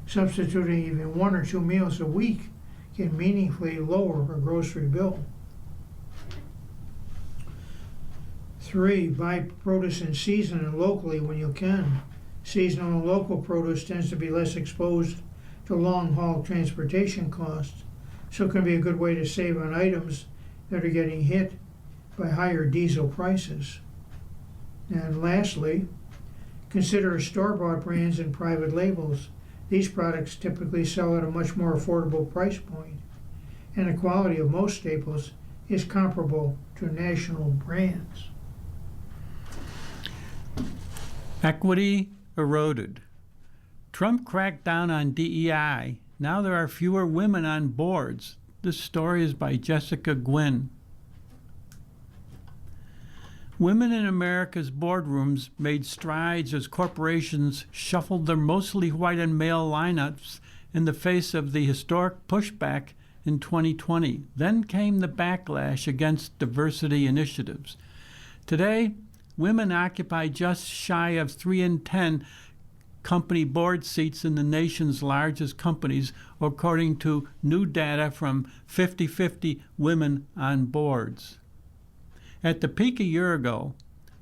Substituting even 1 or 2 meals a week can meaningfully lower a grocery bill. 3. Buy produce in season and locally when you can. Seasonal and local produce tends to be less exposed to long-haul transportation costs, so it can be a good way to save on items that are getting hit by higher diesel prices. And lastly, consider store-bought brands and private labels. These products typically sell at a much more affordable price point, and the quality of most staples is comparable to national brands. Equity eroded. Trump cracked down on DEI. Now there are fewer women on boards. This story is by Jessica Gwynn. Women in America's boardrooms made strides as corporations shuffled their mostly white and male lineups in the face of the historic pushback in 2020. Then came the backlash against diversity initiatives. Today, women occupy just shy of 3 in 10 company board seats in the nation's largest companies, according to new data from 50/50 Women on Boards. At the peak a year ago,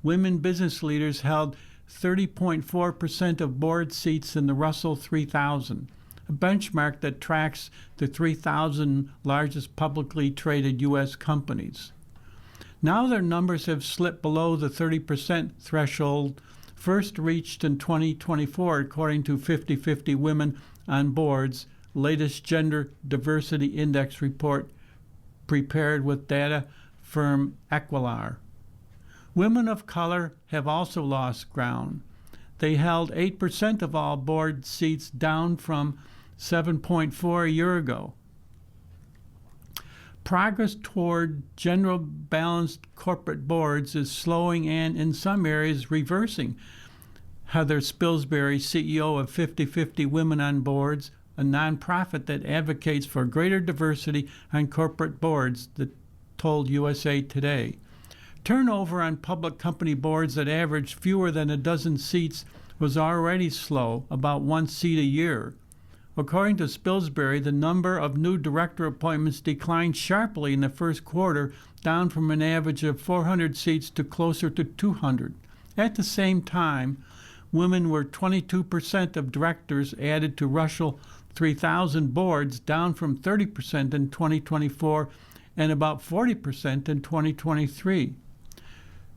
women business leaders held 30.4% of board seats in the Russell 3000, a benchmark that tracks the 3,000 largest publicly traded U.S. companies. Now their numbers have slipped below the 30% threshold first reached in 2024, according to 50/50 Women on Board's latest Gender Diversity Index report prepared with data firm Equilar. Women of color have also lost ground. They held 8% of all board seats, down from 7.4 a year ago. Progress toward general balanced corporate boards is slowing and, in some areas, reversing. Heather Spilsbury, CEO of 50/50 Women on Boards, a nonprofit that advocates for greater diversity on corporate boards, told USA Today. Turnover on public company boards that averaged fewer than a dozen seats was already slow, about 1 seat a year. According to Spilsbury, the number of new director appointments declined sharply in the first quarter, down from an average of 400 seats to closer to 200. At the same time, women were 22% of directors added to Russell 3000 boards, down from 30% in 2024 and about 40% in 2023.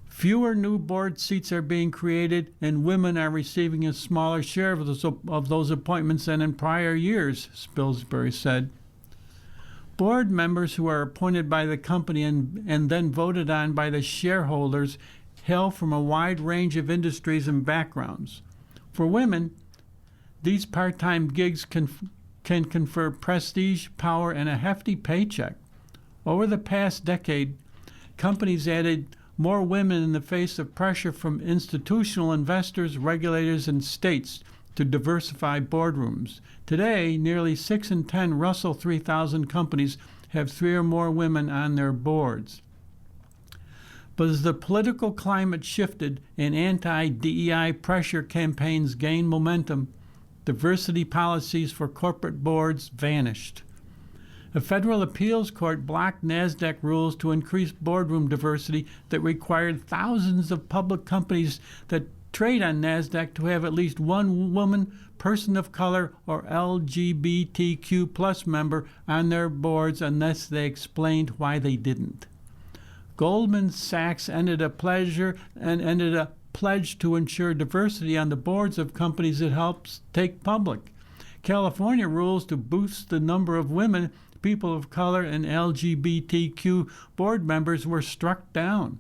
Fewer new board seats are being created, and women are receiving a smaller share of those appointments than in prior years, Spilsbury said. Board members who are appointed by the company and then voted on by the shareholders hail from a wide range of industries and backgrounds. For women, these part-time gigs can confer prestige, power, and a hefty paycheck. Over the past decade, companies added more women in the face of pressure from institutional investors, regulators, and states to diversify boardrooms. Today, nearly 6 in 10 Russell 3000 companies have 3 or more women on their boards. But as the political climate shifted and anti-DEI pressure campaigns gained momentum, diversity policies for corporate boards vanished. A federal appeals court blocked NASDAQ rules to increase boardroom diversity that required thousands of public companies that trade on NASDAQ to have at least one woman, person of color, or LGBTQ plus member on their boards unless they explained why they didn't. Goldman Sachs ended a pledge to ensure diversity on the boards of companies it helps take public. California rules to boost the number of women, people of color, and LGBTQ board members were struck down.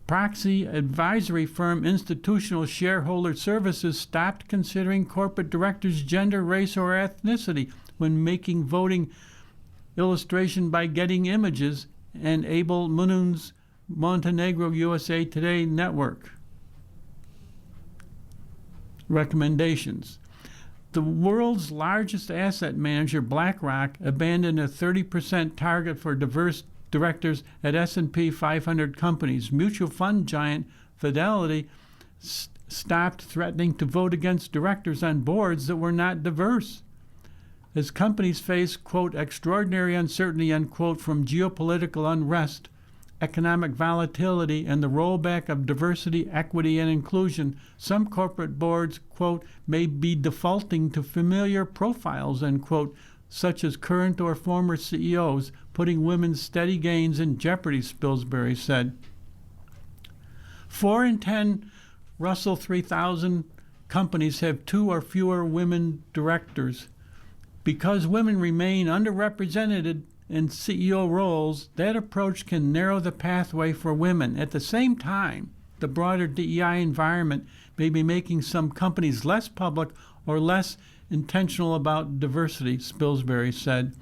Proxy advisory firm Institutional Shareholder Services stopped considering corporate directors' gender, race, or ethnicity when making voting illustration by Getting Images and Abel Munun's Montenegro USA Today network. Recommendations. The world's largest asset manager, BlackRock, abandoned a 30% target for diverse directors at S&P 500 companies. Mutual fund giant Fidelity stopped threatening to vote against directors on boards that were not diverse. As companies face, quote, extraordinary uncertainty, unquote, from geopolitical unrest, economic volatility, and the rollback of diversity, equity, and inclusion, some corporate boards, quote, may be defaulting to familiar profiles, unquote, such as current or former CEOs, putting women's steady gains in jeopardy, Spilsbury said. 4 in 10 Russell 3000 companies have 2 or fewer women directors. Because women remain underrepresented in CEO roles, that approach can narrow the pathway for women. At the same time, the broader DEI environment may be making some companies less public or less intentional about diversity, Spilsbury said.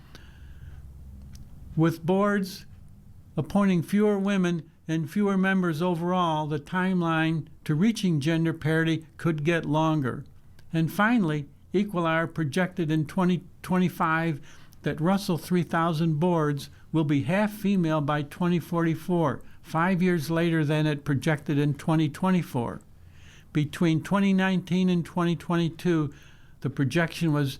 With boards appointing fewer women and fewer members overall, the timeline to reaching gender parity could get longer. And finally, Equilar projected in 2025 that Russell 3000 boards will be half female by 2044, 5 years later than it projected in 2024. Between 2019 and 2022, the projection was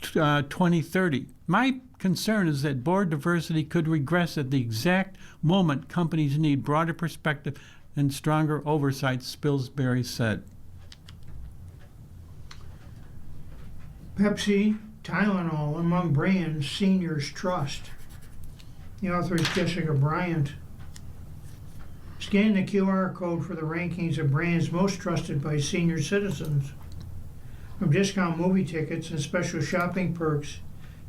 2030. My concern is that board diversity could regress at the exact moment companies need broader perspective and stronger oversight, Spilsbury said. Pepsi, Tylenol among brands seniors trust. The author is Jessica Bryant. Scan the QR code for the rankings of brands most trusted by senior citizens. From discount movie tickets and special shopping perks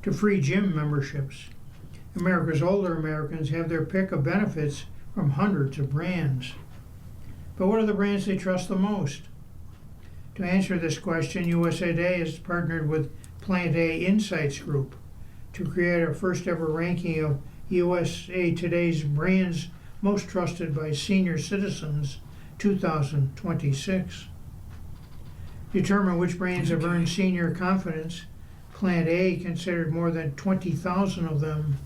to free gym memberships, America's older Americans have their pick of benefits from hundreds of brands. But what are the brands they trust the most? To answer this question, USA Today has partnered with Plant A Insights Group to create a first ever ranking of USA Today's brands most trusted by senior citizens 2026. Determine which brands have earned senior confidence. Plant A considered more than 20,000 of them.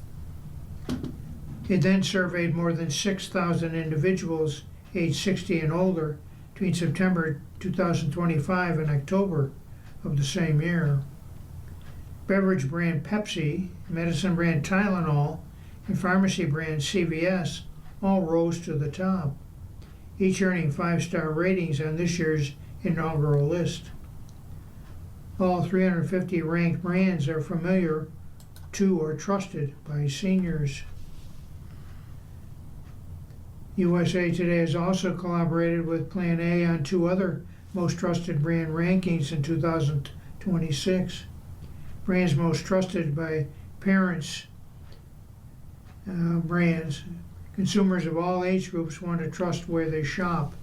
It then surveyed more than 6,000 individuals aged 60 and older between September 2025 and October of the same year. Beverage brand Pepsi, medicine brand Tylenol, and pharmacy brand CVS all rose to the top, each earning 5-star ratings on this year's inaugural list. All 350 ranked brands are familiar to or trusted by seniors. USA Today has also collaborated with Plan A on 2 other most trusted brand rankings in 2026. Brands most trusted by parents brands. Consumers of all age groups want to trust where they shop,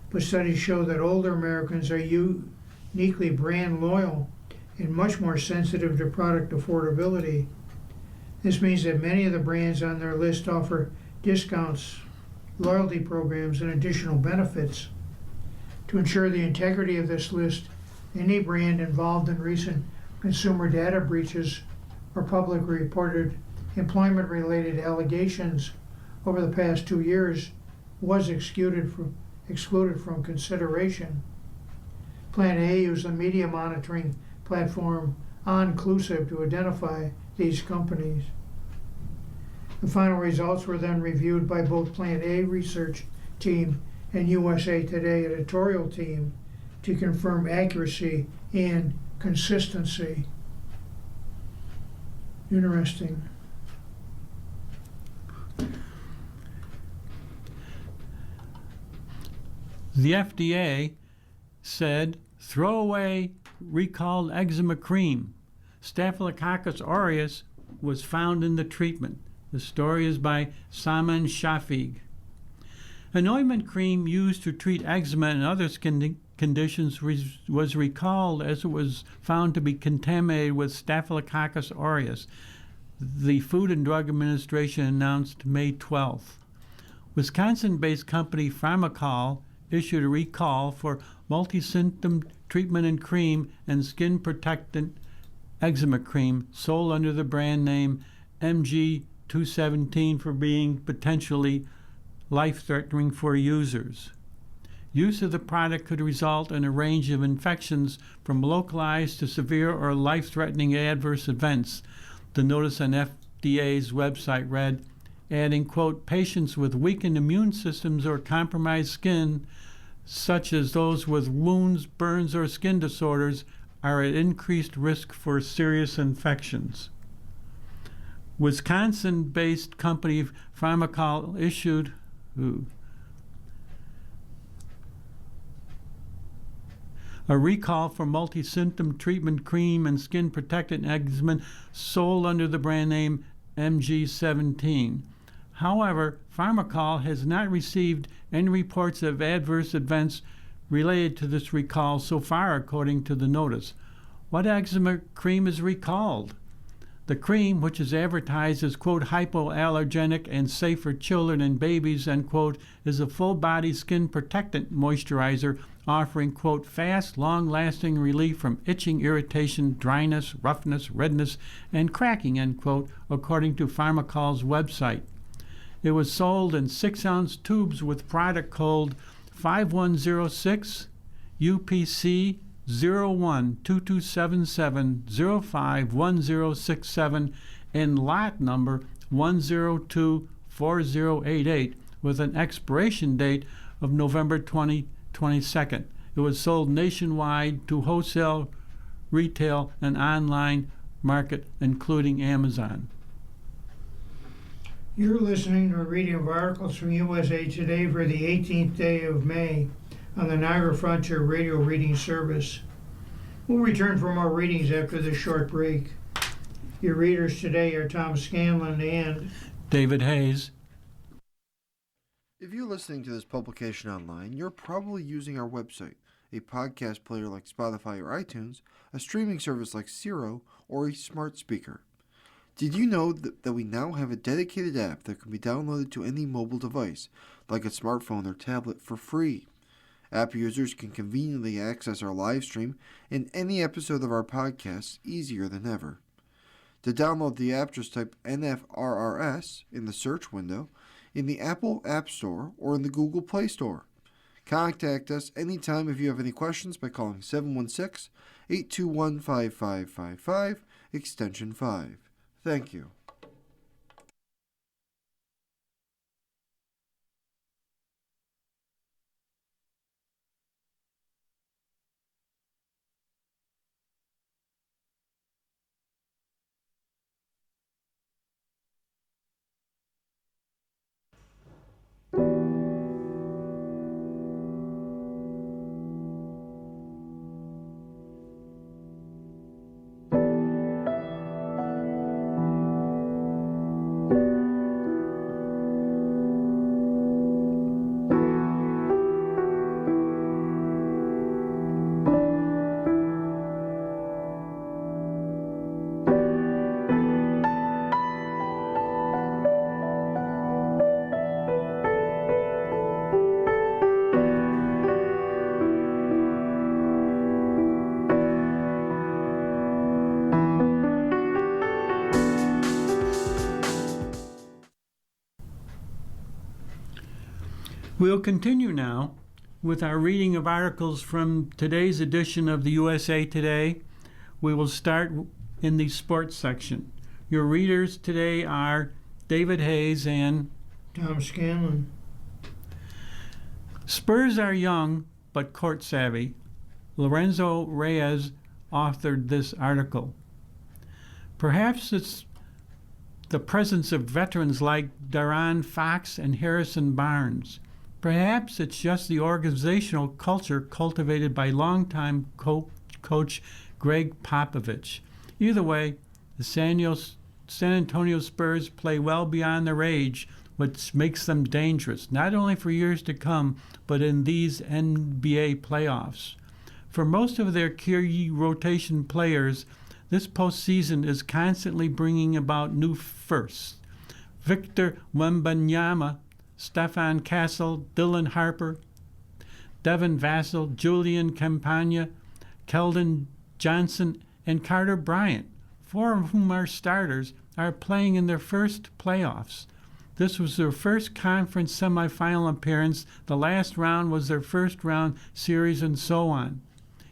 but studies show that older Americans are uniquely brand loyal and much more sensitive to product affordability. This means that many of the brands on their list offer discounts, loyalty programs, and additional benefits. To ensure the integrity of this list, any brand involved in recent consumer data breaches or publicly reported employment-related allegations over the past 2 years was excluded from consideration. Plan A used the media monitoring platform OnClusive to identify these companies. The final results were then reviewed by both Plan A research team and USA Today editorial team to confirm accuracy and consistency. Interesting. The FDA said, throw away recalled eczema cream. Staphylococcus aureus was found in the treatment. The story is by Saman Shafiq. An ointment cream used to treat eczema and other skin conditions was recalled as it was found to be contaminated with Staphylococcus aureus, the Food and Drug Administration announced May 12th. Wisconsin-based company Pharmacal issued a recall for multi-symptom treatment and cream and skin protectant eczema cream sold under the brand name MG217 for being potentially life-threatening for users. Use of the product could result in a range of infections from localized to severe or life-threatening adverse events. The notice on FDA's website read, adding, quote, patients with weakened immune systems or compromised skin, such as those with wounds, burns, or skin disorders, are at increased risk for serious infections. Wisconsin-based company Pharmacal issued a recall for multi-symptom treatment cream and skin protectant eczema sold under the brand name MG17. However, Pharmacal has not received any reports of adverse events related to this recall so far, according to the notice. What eczema cream is recalled? The cream, which is advertised as, quote, hypoallergenic and safe for children and babies, end quote, is a full-body skin protectant moisturizer offering, quote, fast, long-lasting relief from itching, irritation, dryness, roughness, redness, and cracking, end quote, according to Pharmacal's website. It was sold in 6-ounce tubes with product code 5106 UPC 012277051067 and lot number 1024088 with an expiration date of November 2022. It was sold nationwide to wholesale, retail, and online market, including Amazon. You're listening to a reading of articles from USA Today for the 18th day of May on the Niagara Frontier Radio Reading Service. We'll return for more readings after this short break. Your readers today are Tom Scanlon and David Hayes. If you're listening to this publication online, you're probably using our website, a podcast player like Spotify or iTunes, a streaming service like Siro, or a smart speaker. Did you know that we now have a dedicated app that can be downloaded to any mobile device, like a smartphone or tablet, for free? App users can conveniently access our live stream and any episode of our podcast easier than ever. To download the app, just type NFRRS in the search window in the Apple App Store or in the Google Play Store. Contact us anytime if you have any questions by calling 716-821-5555, extension 5. Thank you. We'll continue now with our reading of articles from today's edition of the USA Today. We will start in the sports section. Your readers today are David Hayes and Tom Scanlon. Spurs are young but court savvy. Lorenzo Reyes authored this article. Perhaps it's the presence of veterans like Daron Fox and Harrison Barnes. Perhaps it's just the organizational culture cultivated by longtime coach Greg Popovich. Either way, the San Antonio Spurs play well beyond their age, which makes them dangerous, not only for years to come, but in these NBA playoffs. For most of their key rotation players, this postseason is constantly bringing about new firsts. Victor Wembanyama, Stefan Castle, Dylan Harper, Devin Vassell, Julian Campagna, Keldon Johnson, and Carter Bryant, 4 of whom are starters, are playing in their first playoffs. This was their first conference semifinal appearance. The last round was their first round series, and so on.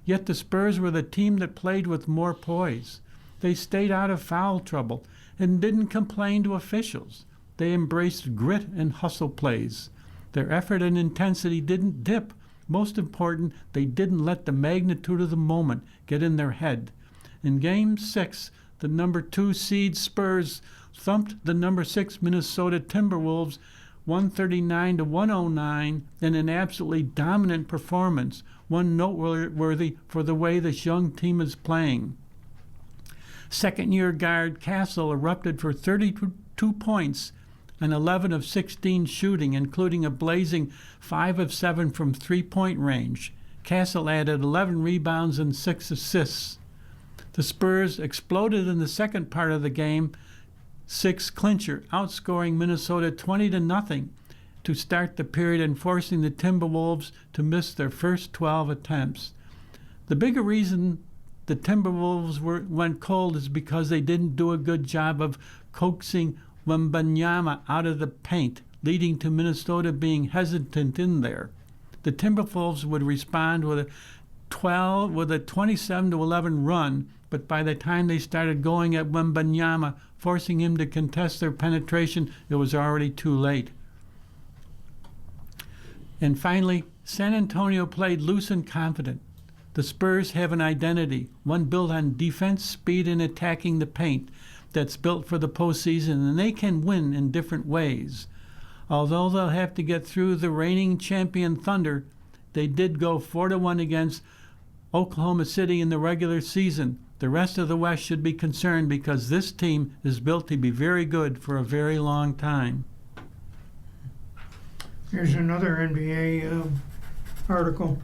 Yet the Spurs were the team that played with more poise. They stayed out of foul trouble and didn't complain to officials. They embraced grit and hustle plays. Their effort and intensity didn't dip. Most important, they didn't let the magnitude of the moment get in their head. In Game 6, the number 2 seed Spurs thumped the number 6 Minnesota Timberwolves 139-109 in an absolutely dominant performance, one noteworthy for the way this young team is playing. Second-year guard Castle erupted for 32 points and 11 of 16 shooting, including a blazing 5 of 7 from three-point range. Castle added 11 rebounds and 6 assists. The Spurs exploded in the second part of the game 6 clincher, outscoring Minnesota 20-0 to start the period and forcing the Timberwolves to miss their first 12 attempts. The bigger reason the Timberwolves went cold is because they didn't do a good job of coaxing Wembanyama out of the paint, leading to Minnesota being hesitant in there. The Timberwolves would respond with a 27-11 run, but by the time they started going at Wembanyama, forcing him to contest their penetration, it was already too late. And finally, San Antonio played loose and confident. The Spurs have an identity, one built on defense, speed, and attacking the paint, that's built for the postseason, and they can win in different ways. Although they'll have to get through the reigning champion Thunder, they did go 4-1 against Oklahoma City in the regular season. The rest of the West should be concerned because this team is built to be very good for a very long time. Here's another NBA article.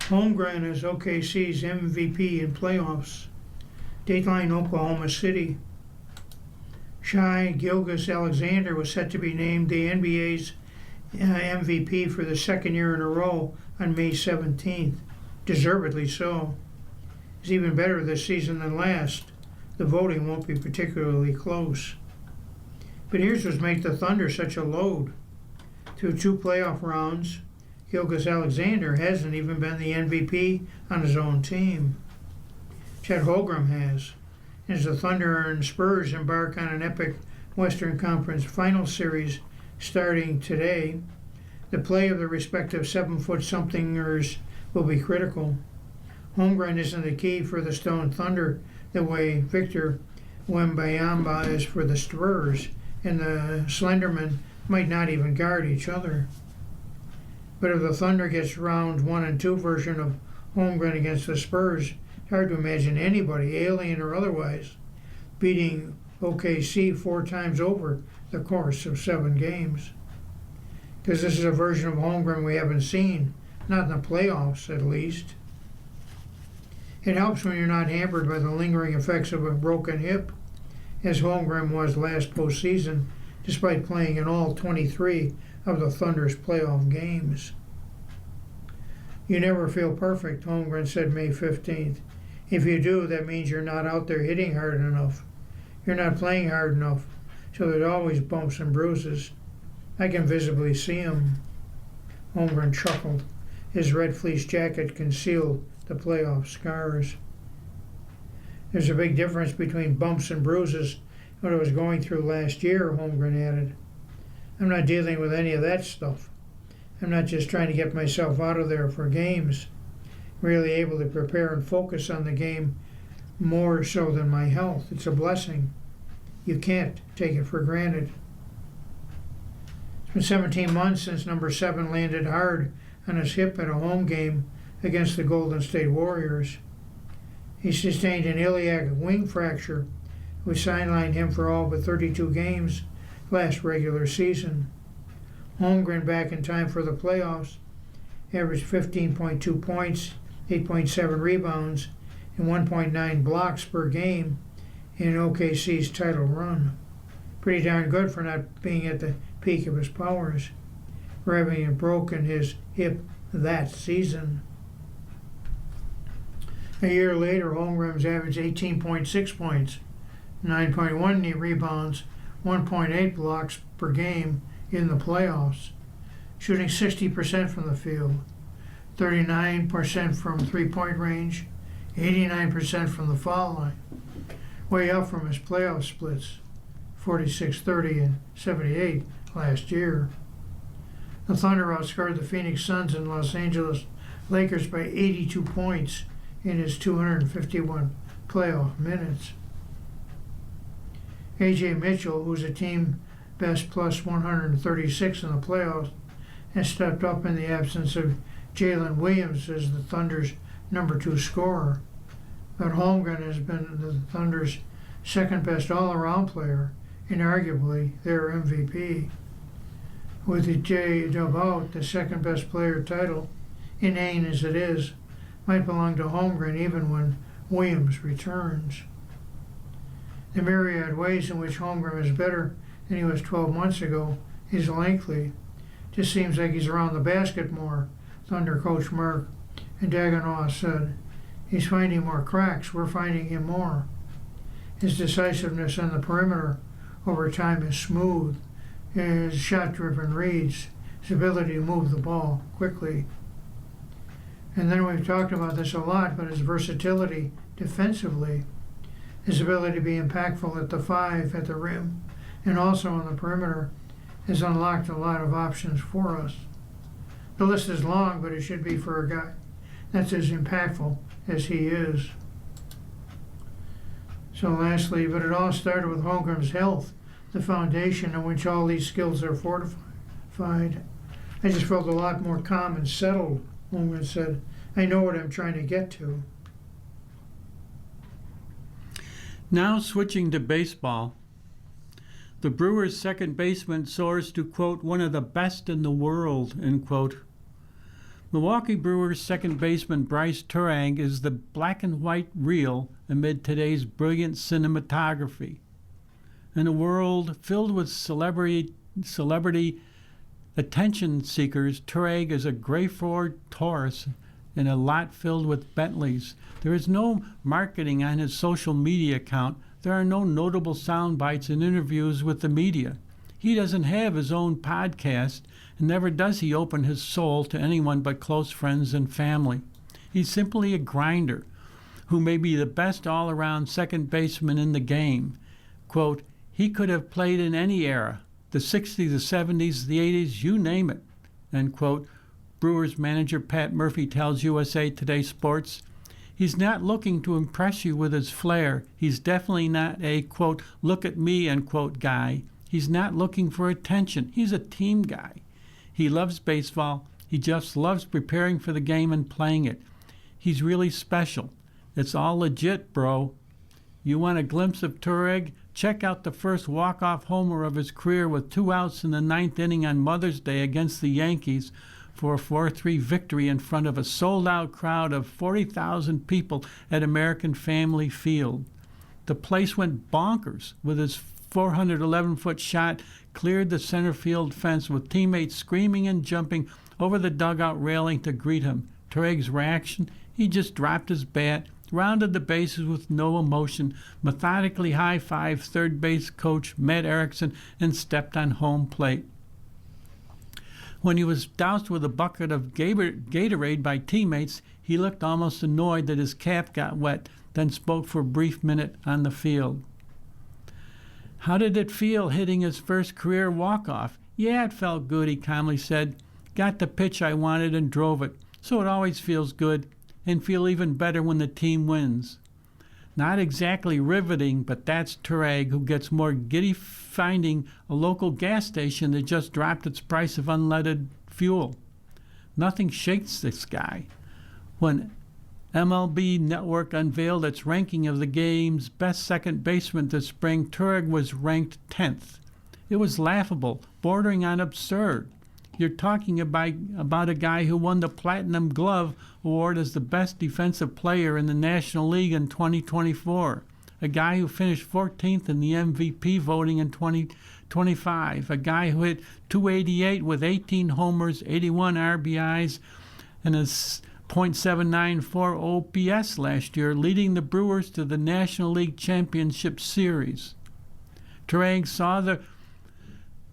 Holmgren is OKC's MVP in playoffs. Dateline Oklahoma City. Shai Gilgeous-Alexander was set to be named the NBA's MVP for the second year in a row on May 17th. Deservedly so. It's even better this season than last. The voting won't be particularly close. But here's what's made the Thunder such a load. Through 2 playoff rounds, Gilgeous-Alexander hasn't even been the MVP on his own team. Chet Holmgren has. As the Thunder and Spurs embark on an epic Western Conference Final Series starting today, the play of the respective 7-foot-somethingers will be critical. Holmgren isn't the key for the Stone Thunder the way Victor Wembanyama is for the Spurs, and the Slendermen might not even guard each other. But if the Thunder gets round 1 and 2 version of Holmgren against the Spurs, it's hard to imagine anybody, alien or otherwise, beating OKC 4 times over the course of 7 games. Because this is a version of Holmgren we haven't seen, not in the playoffs at least. It helps when you're not hampered by the lingering effects of a broken hip, as Holmgren was last postseason, despite playing in all 23 of the Thunder's playoff games. You never feel perfect, Holmgren said May 15th. If you do, that means you're not out there hitting hard enough. You're not playing hard enough, so there's always bumps and bruises. I can visibly see them. Holmgren chuckled. His red fleece jacket concealed the playoff scars. There's a big difference between bumps and bruises and what I was going through last year, Holmgren added. I'm not dealing with any of that stuff. I'm not just trying to get myself out of there for games. Really able to prepare and focus on the game more so than my health. It's a blessing. You can't take it for granted. It's been 17 months since number 7 landed hard on his hip at a home game against the Golden State Warriors. He sustained an iliac wing fracture, which sidelined him for all but 32 games last regular season. Holmgren, back in time for the playoffs, averaged 15.2 points, 8.7 rebounds, and 1.9 blocks per game in OKC's title run. Pretty darn good for not being at the peak of his powers, for having broken his hip that season. A year later, Holmgren's averaged 18.6 points, 9.1 rebounds, 1.8 blocks per game in the playoffs, shooting 60% from the field, 39% from three-point range, 89% from the foul line, way up from his playoff splits, 46, 30, and 78 last year. The Thunder outscored the Phoenix Suns and Los Angeles Lakers by 82 points in his 251 playoff minutes. A.J. Mitchell, who's a team best plus 136 in the playoffs, has stepped up in the absence of Jalen Williams as the Thunder's number 2 scorer. But Holmgren has been the Thunder's second best all-around player and arguably their MVP. With the J-Dub out, the second best player title, inane as it is, might belong to Holmgren even when Williams returns. The myriad ways in which Holmgren is better than he was 12 months ago is lengthy. Just seems like he's around the basket more, Thunder coach Mark and Daigneault said. He's finding more cracks. We're finding him more. His decisiveness on the perimeter over time is smooth. His shot-driven reads, his ability to move the ball quickly. And then we've talked about this a lot, but his versatility defensively, his ability to be impactful at the 5 at the rim, and also on the perimeter, has unlocked a lot of options for us. The list is long, but it should be for a guy that's as impactful as he is. So lastly, but it all started with Holmgren's health, the foundation on which all these skills are fortified. I just felt a lot more calm and settled, Holmgren said. I know what I'm trying to get to. Now switching to baseball. The Brewers' second baseman soars to, quote, one of the best in the world, end quote. Milwaukee Brewers second baseman Bryce Turang is the black and white real amid today's brilliant cinematography. In a world filled with celebrity attention seekers, Turang is a gray Ford Taurus in a lot filled with Bentleys. There is no marketing on his social media account. There are no notable sound bites and interviews with the media. He doesn't have his own podcast, and never does he open his soul to anyone but close friends and family. He's simply a grinder who may be the best all-around second baseman in the game. Quote, he could have played in any era, the 60s, the 70s, the 80s, you name it, end quote. Brewers manager Pat Murphy tells USA Today Sports. He's not looking to impress you with his flair. He's definitely not a, quote, look at me, end quote, guy. He's not looking for attention. He's a team guy. He loves baseball. He just loves preparing for the game and playing it. He's really special. It's all legit, bro. You want a glimpse of Turang? Check out the first walk-off homer of his career with 2 outs in the 9th inning on Mother's Day against the Yankees for a 4-3 victory in front of a sold-out crowd of 40,000 people at American Family Field. The place went bonkers with his 411-foot shot cleared the center field fence with teammates screaming and jumping over the dugout railing to greet him. Turang's reaction? He just dropped his bat, rounded the bases with no emotion, methodically high-fived third base coach Matt Erickson, and stepped on home plate. When he was doused with a bucket of Gatorade by teammates, he looked almost annoyed that his cap got wet, then spoke for a brief minute on the field. How did it feel hitting his first career walk-off? Yeah, it felt good, he calmly said. Got the pitch I wanted and drove it. So it always feels good, and feel even better when the team wins. Not exactly riveting, but that's Turag, who gets more giddy finding a local gas station that just dropped its price of unleaded fuel. Nothing shakes this guy. When MLB Network unveiled its ranking of the game's best second baseman this spring, Turag was ranked 10th. It was laughable, bordering on absurd. You're talking about a guy who won the Platinum Glove Award as the best defensive player in the National League in 2024. A guy who finished 14th in the MVP voting in 2025. A guy who hit .288 with 18 homers, 81 RBIs, and a .794 OPS last year, leading the Brewers to the National League Championship Series. Turag saw the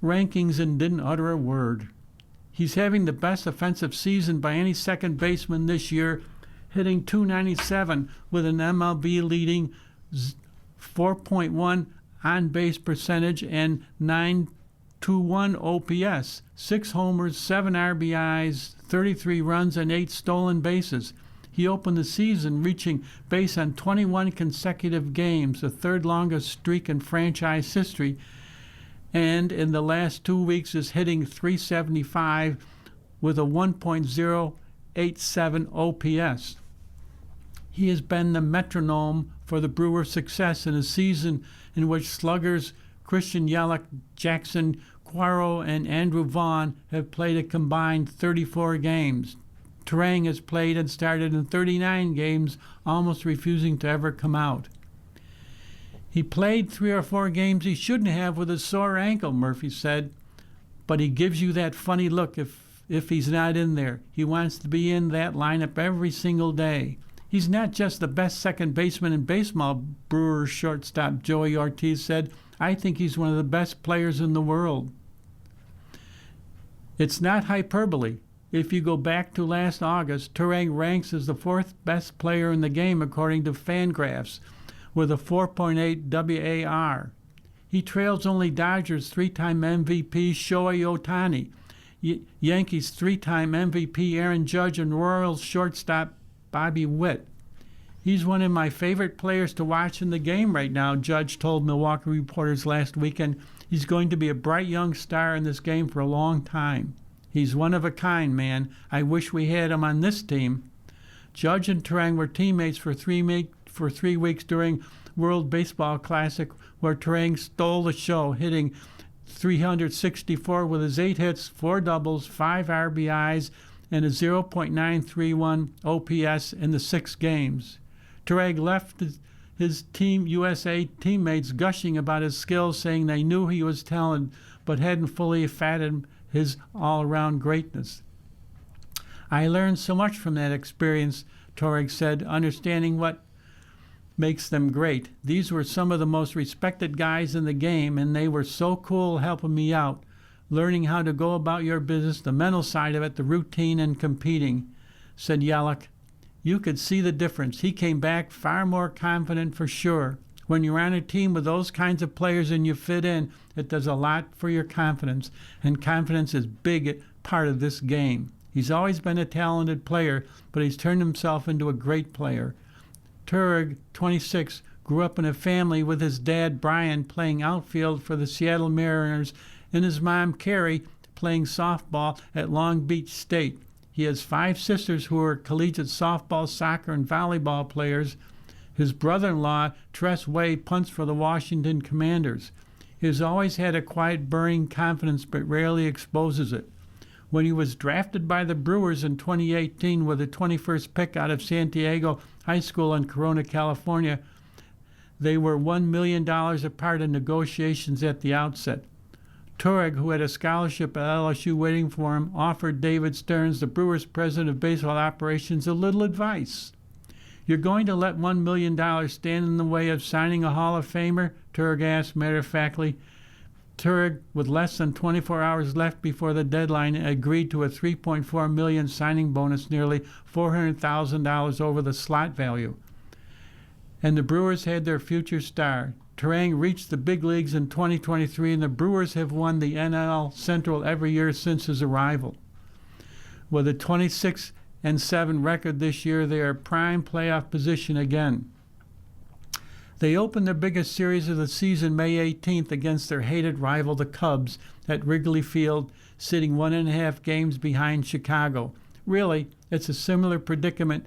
rankings and didn't utter a word. He's having the best offensive season by any second baseman this year, hitting .297 with an MLB leading 4.1 on-base percentage and .921 OPS, 6 homers, 7 RBIs, 33 runs, and 8 stolen bases. He opened the season reaching base on 21 consecutive games, the third longest streak in franchise history, and in the last 2 weeks is hitting .375 with a 1.087 OPS. He has been the metronome for the Brewers' success in a season in which sluggers Christian Yelich, Jackson Quero, and Andrew Vaughn have played a combined 34 games. Turang has played and started in 39 games, almost refusing to ever come out. He played 3 or 4 games he shouldn't have with a sore ankle, Murphy said, but he gives you that funny look if he's not in there. He wants to be in that lineup every single day. He's not just the best second baseman in baseball, Brewers shortstop Joey Ortiz said. I think he's one of the best players in the world. It's not hyperbole. If you go back to last August, Turang ranks as the 4th best player in the game according to Fangraphs, with a 4.8 WAR. He trails only Dodgers 3-time MVP Shohei Ohtani, Yankees 3-time MVP Aaron Judge, and Royals shortstop Bobby Witt. He's one of my favorite players to watch in the game right now, Judge told Milwaukee reporters last weekend. He's going to be a bright young star in this game for a long time. He's one of a kind, man. I wish we had him on this team. Judge and Turang were teammates for 3 weeks during World Baseball Classic, where Turang stole the show, hitting .364 with his 8 hits, 4 doubles, 5 RBIs, and a .931 OPS in the 6 games. Turang left his Team USA teammates gushing about his skills, saying they knew he was talented but hadn't fully fathomed his all-around greatness. I learned so much from that experience, Turang said, understanding what makes them great. These were some of the most respected guys in the game, and they were so cool helping me out, learning how to go about your business, the mental side of it, the routine, and competing, said Yelich. You could see the difference. He came back far more confident for sure. When you're on a team with those kinds of players and you fit in, it does a lot for your confidence, and confidence is a big part of this game. He's always been a talented player, but he's turned himself into a great player. Turag, 26, grew up in a family with his dad, Brian, playing outfield for the Seattle Mariners, and his mom, Carrie, playing softball at Long Beach State. He has 5 sisters who are collegiate softball, soccer, and volleyball players. His brother-in-law, Tress Way, punts for the Washington Commanders. He has always had a quiet, burning confidence, but rarely exposes it. When he was drafted by the Brewers in 2018 with the 21st pick out of San Diego High School in Corona, California, they were $1 million apart in negotiations at the outset. Turag, who had a scholarship at LSU waiting for him, offered David Stearns, the Brewers' president of baseball operations, a little advice. You're going to let $1 million stand in the way of signing a Hall of Famer? Turag asked matter-of-factly. Turek, with less than 24 hours left before the deadline, agreed to a $3.4 million signing bonus, nearly $400,000 over the slot value. And the Brewers had their future star. Turang reached the big leagues in 2023, and the Brewers have won the NL Central every year since his arrival. With a 26-7 record this year, they are prime playoff position again. They opened their biggest series of the season May 18th against their hated rival, the Cubs, at Wrigley Field, sitting 1.5 games behind Chicago. Really, it's a similar predicament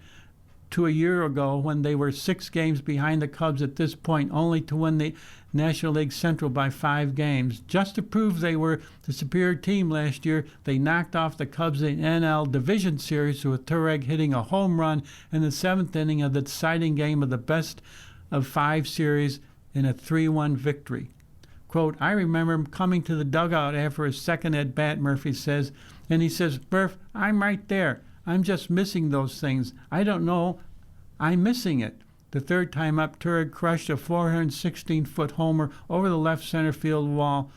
to a year ago when they were 6 games behind the Cubs at this point, only to win the National League Central by 5 games. Just to prove they were the superior team last year, they knocked off the Cubs in the NL Division Series, with Turek hitting a home run in the 7th inning of the deciding game of the best of 5 series in a 3-1 victory. Quote, I remember him coming to the dugout after his second at-bat, Murphy says, and he says, Murph, I'm right there. I'm just missing those things. I don't know. I'm missing it. The third time up, Turek crushed a 416-foot homer over the left center field wall,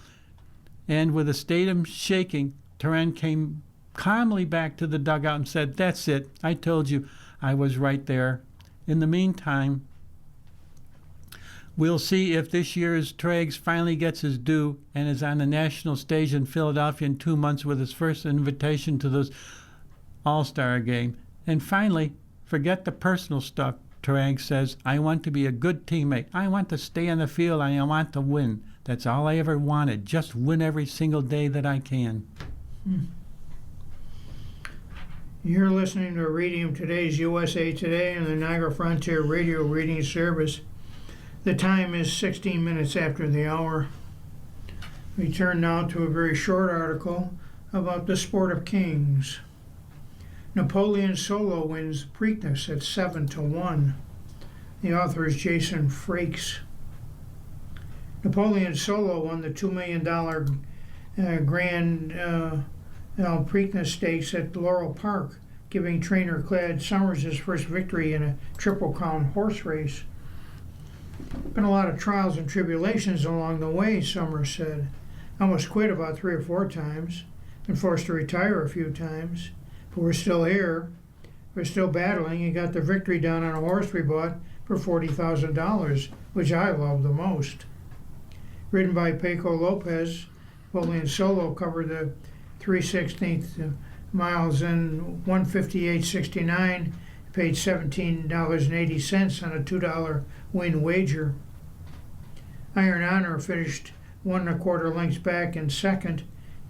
and with the stadium shaking, Turang came calmly back to the dugout and said, that's it. I told you I was right there. In the meantime, we'll see if this year's Trags finally gets his due and is on the national stage in Philadelphia in 2 months with his first invitation to the All-Star game. And finally, forget the personal stuff, Turang says. I want to be a good teammate. I want to stay on the field. I want to win. That's all I ever wanted. Just win every single day that I can. You're listening to a reading of today's USA Today and the Niagara Frontier Radio Reading Service. The time is 16 minutes after the hour. We turn now to a very short article about the sport of kings. Napoleon Solo wins Preakness at 7-1. The author is Jason Frakes. Napoleon Solo won the $2 million Grand Preakness Stakes at Laurel Park, giving trainer Claude Summers his first victory in a Triple Crown horse race. Been a lot of trials and tribulations along the way, Summers said. I almost quit about 3 or 4 times, been forced to retire a few times, but we're still here. We're still battling and got the victory down on a horse we bought for $40,000, which I love the most. Ridden by Paco Lopez, Napoleon Solo covered the 3/16 miles in 1:58.69, paid $17.80 on a $2 win wager. Iron Honor finished 1 1/4 lengths back in second,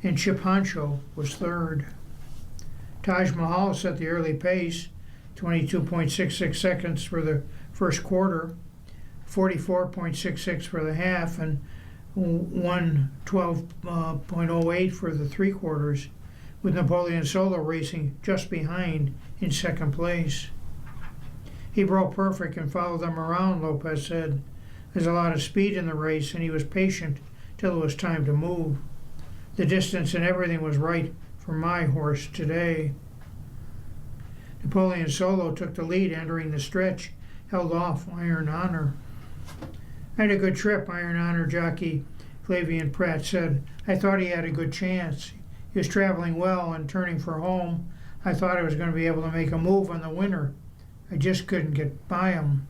and Chip Honcho was third. Taj Mahal set the early pace, 22.66 seconds for the first quarter, 44.66 for the half, and 1:12.08 for the 3 quarters, with Napoleon Solo racing just behind in second place. He broke perfect and followed them around, Lopez said. There's a lot of speed in the race, and he was patient till it was time to move. The distance and everything was right for my horse today. Napoleon Solo took the lead entering the stretch, held off Iron Honor. I had a good trip, Iron Honor jockey Flavian Pratt said. I thought he had a good chance. He was traveling well and turning for home. I thought I was going to be able to make a move on the winner. I just couldn't get by him.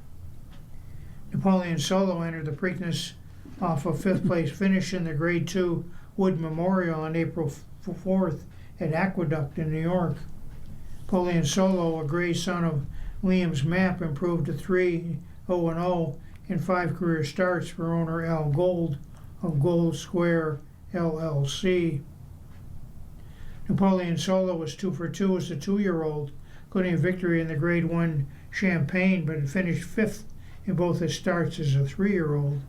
Napoleon Solo entered the Preakness off a 5th place finish in the Grade 2 Wood Memorial on April 4th at Aqueduct in New York. Napoleon Solo, a gray son of Liam's Map, improved to 3-0-0 in 5 career starts for owner Al Gold of Gold Square LLC. Napoleon Solo was 2 for 2 as a 2-year-old, including a victory in the Grade 1 Champagne, but finished 5th in both his starts as a 3-year-old.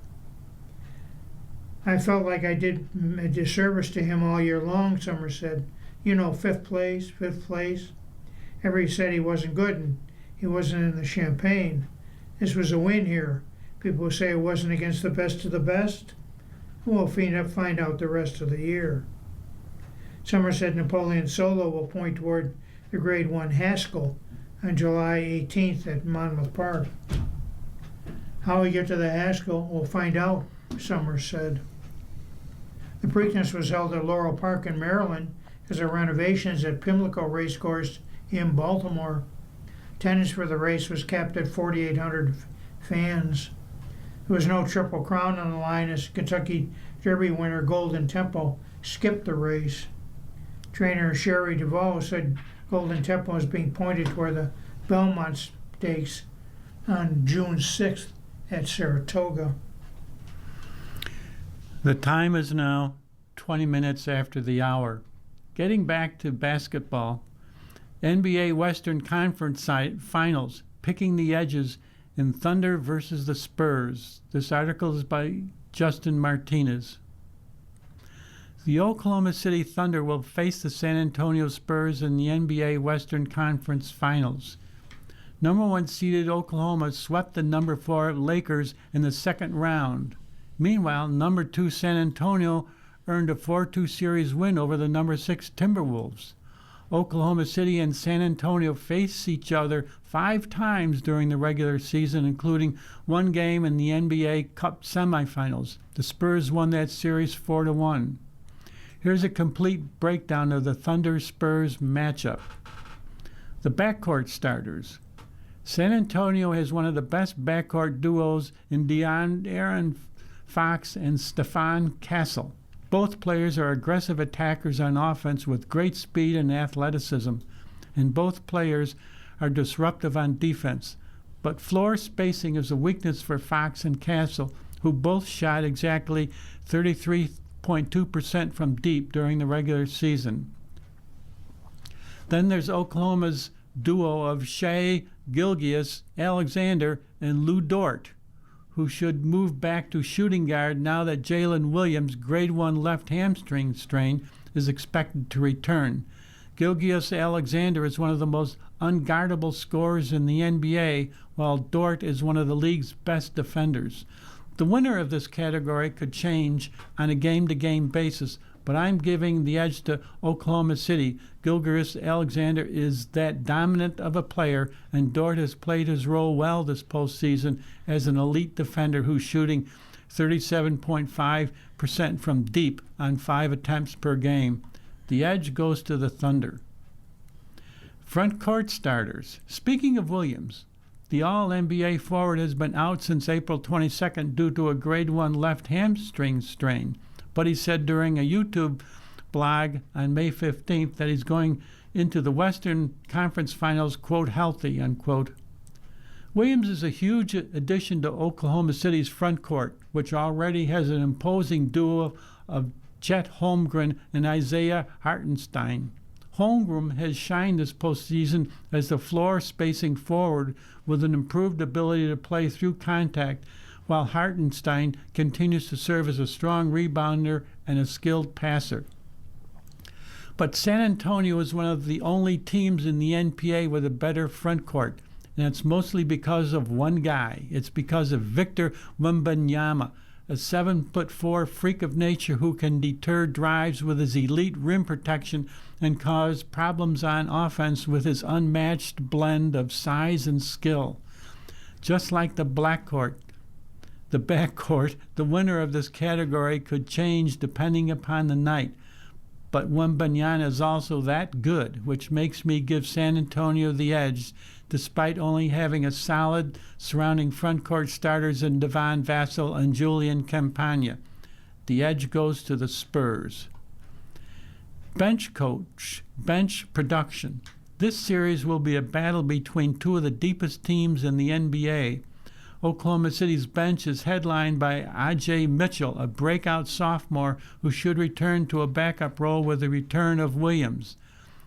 I felt like I did a disservice to him all year long, Summers said. You know, 5th place. Everybody said he wasn't good and he wasn't in the Champagne. This was a win here. People who say it wasn't against the best of the best, we'll find out the rest of the year. Summers said Napoleon Solo will point toward the Grade 1 Haskell on July 18th at Monmouth Park. How we get to the Haskell, we'll find out, Summers said. The Preakness was held at Laurel Park in Maryland as a renovations at Pimlico Racecourse in Baltimore. Attendance for the race was capped at 4,800 fans. There was no Triple Crown on the line as Kentucky Derby winner Golden Tempo skipped the race. Trainer Sherry Duvall said Golden Tempo was being pointed toward the Belmont Stakes on June 6th at Saratoga. The time is now 20 minutes after the hour. Getting back to basketball, NBA Western Conference Finals, picking the edges in Thunder versus the Spurs. This article is by Justin Martinez. The Oklahoma City Thunder will face the San Antonio Spurs in the NBA Western Conference Finals. Number 1 seeded Oklahoma swept the number 4 Lakers in the second round. Meanwhile, number 2 San Antonio earned a 4-2 series win over the number 6 Timberwolves. Oklahoma City and San Antonio faced each other 5 times during the regular season, including one game in the NBA Cup semifinals. The Spurs won that series 4-1. Here's a complete breakdown of the Thunder-Spurs matchup. The backcourt starters. San Antonio has one of the best backcourt duos in De'Aaron Fox and Stephon Castle. Both players are aggressive attackers on offense with great speed and athleticism, and both players are disruptive on defense. But floor spacing is a weakness for Fox and Castle, who both shot exactly 33.2% from deep during the regular season. Then there's Oklahoma's duo of Shai Gilgeous-Alexander and Lou Dort, who should move back to shooting guard now that Jalen Williams' grade 1 left hamstring strain is expected to return. Gilgeous-Alexander is one of the most unguardable scorers in the NBA, while Dort is one of the league's best defenders. The winner of this category could change on a game-to-game basis, but I'm giving the edge to Oklahoma City. Gilgeous-Alexander is that dominant of a player, and Dort has played his role well this postseason as an elite defender who's shooting 37.5% from deep on 5 attempts per game. The edge goes to the Thunder. Front court starters. Speaking of Williams, the All-NBA forward has been out since April 22nd due to a grade 1 left hamstring strain. But he said during a YouTube blog on May 15th that he's going into the Western Conference Finals, quote, healthy, unquote. Williams is a huge addition to Oklahoma City's front court, which already has an imposing duo of Chet Holmgren and Isaiah Hartenstein. Holmgren has shined this postseason as the floor-spacing forward with an improved ability to play through contact, while Hartenstein continues to serve as a strong rebounder and a skilled passer. But San Antonio is one of the only teams in the NPA with a better front court, and it's mostly because of one guy. It's because of Victor Wembanyama, a 7'4" freak of nature who can deter drives with his elite rim protection and cause problems on offense with his unmatched blend of size and skill. Just like the backcourt, the winner of this category could change depending upon the night. But Wembanyama is also that good, which makes me give San Antonio the edge, despite only having a solid surrounding front court starters in Devon Vassell and Julian Campagna. The edge goes to the Spurs. Bench production. This series will be a battle between two of the deepest teams in the NBA. Oklahoma City's bench is headlined by Ajay Mitchell, a breakout sophomore who should return to a backup role with the return of Williams.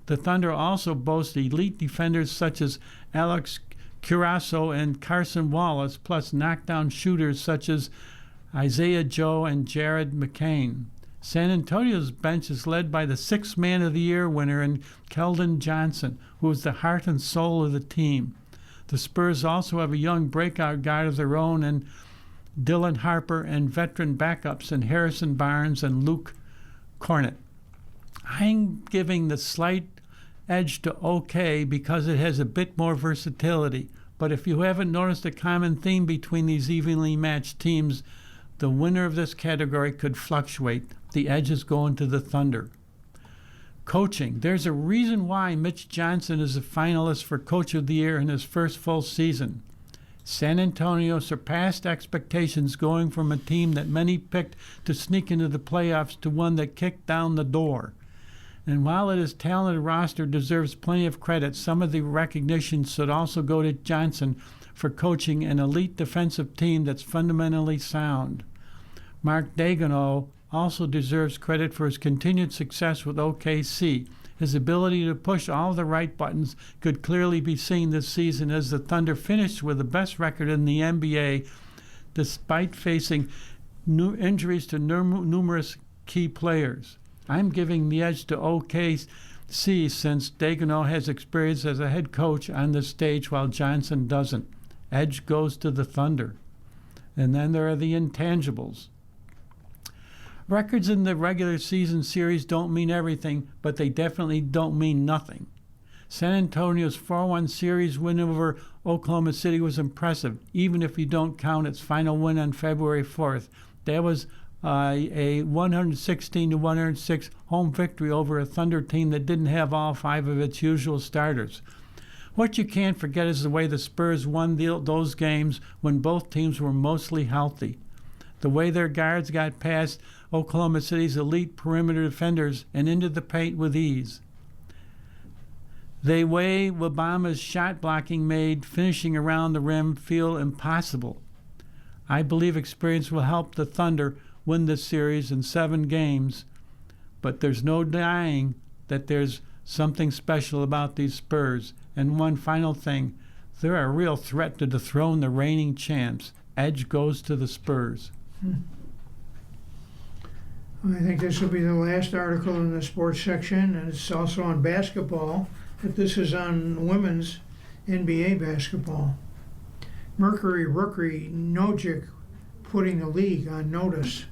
The Thunder also boast elite defenders such as Alex Curasso and Carson Wallace, plus knockdown shooters such as Isaiah Joe and Jared McCain. San Antonio's bench is led by the 6th Man of the Year winner in Keldon Johnson, who is the heart and soul of the team. The Spurs also have a young breakout guard of their own in Dylan Harper and veteran backups in Harrison Barnes and Luke Cornett. I'm giving the slight edge to OK because it has a bit more versatility. But if you haven't noticed a common theme between these evenly matched teams, the winner of this category could fluctuate. The edge is going to the Thunder. Coaching. There's a reason why Mitch Johnson is a finalist for Coach of the Year in his first full season. San Antonio surpassed expectations, going from a team that many picked to sneak into the playoffs to one that kicked down the door. And while his talented roster deserves plenty of credit, some of the recognition should also go to Johnson for coaching an elite defensive team that's fundamentally sound. Mark Daigneault also deserves credit for his continued success with OKC. His ability to push all the right buttons could clearly be seen this season as the Thunder finished with the best record in the NBA despite facing injuries to numerous key players. I'm giving the edge to OKC since Daigneault has experience as a head coach on the stage while Johnson doesn't. Edge goes to the Thunder. And then there are the intangibles. Records in the regular season series don't mean everything, but they definitely don't mean nothing. San Antonio's 4-1 series win over Oklahoma City was impressive, even if you don't count its final win on February 4th. That was a 116-106 home victory over a Thunder team that didn't have all 5 of its usual starters. What you can't forget is the way the Spurs won those games when both teams were mostly healthy. The way their guards got past Oklahoma City's elite perimeter defenders and into the paint with ease. The way Wembanyama's shot blocking made finishing around the rim feel impossible. I believe experience will help the Thunder win this series in 7 games, but there's no denying that there's something special about these Spurs. And one final thing, they're a real threat to dethrone the reigning champs. Edge goes to the Spurs. I think this will be the last article in the sports section, and it's also on basketball, but this is on women's NBA basketball. Mercury rookie Nojic putting the league on notice.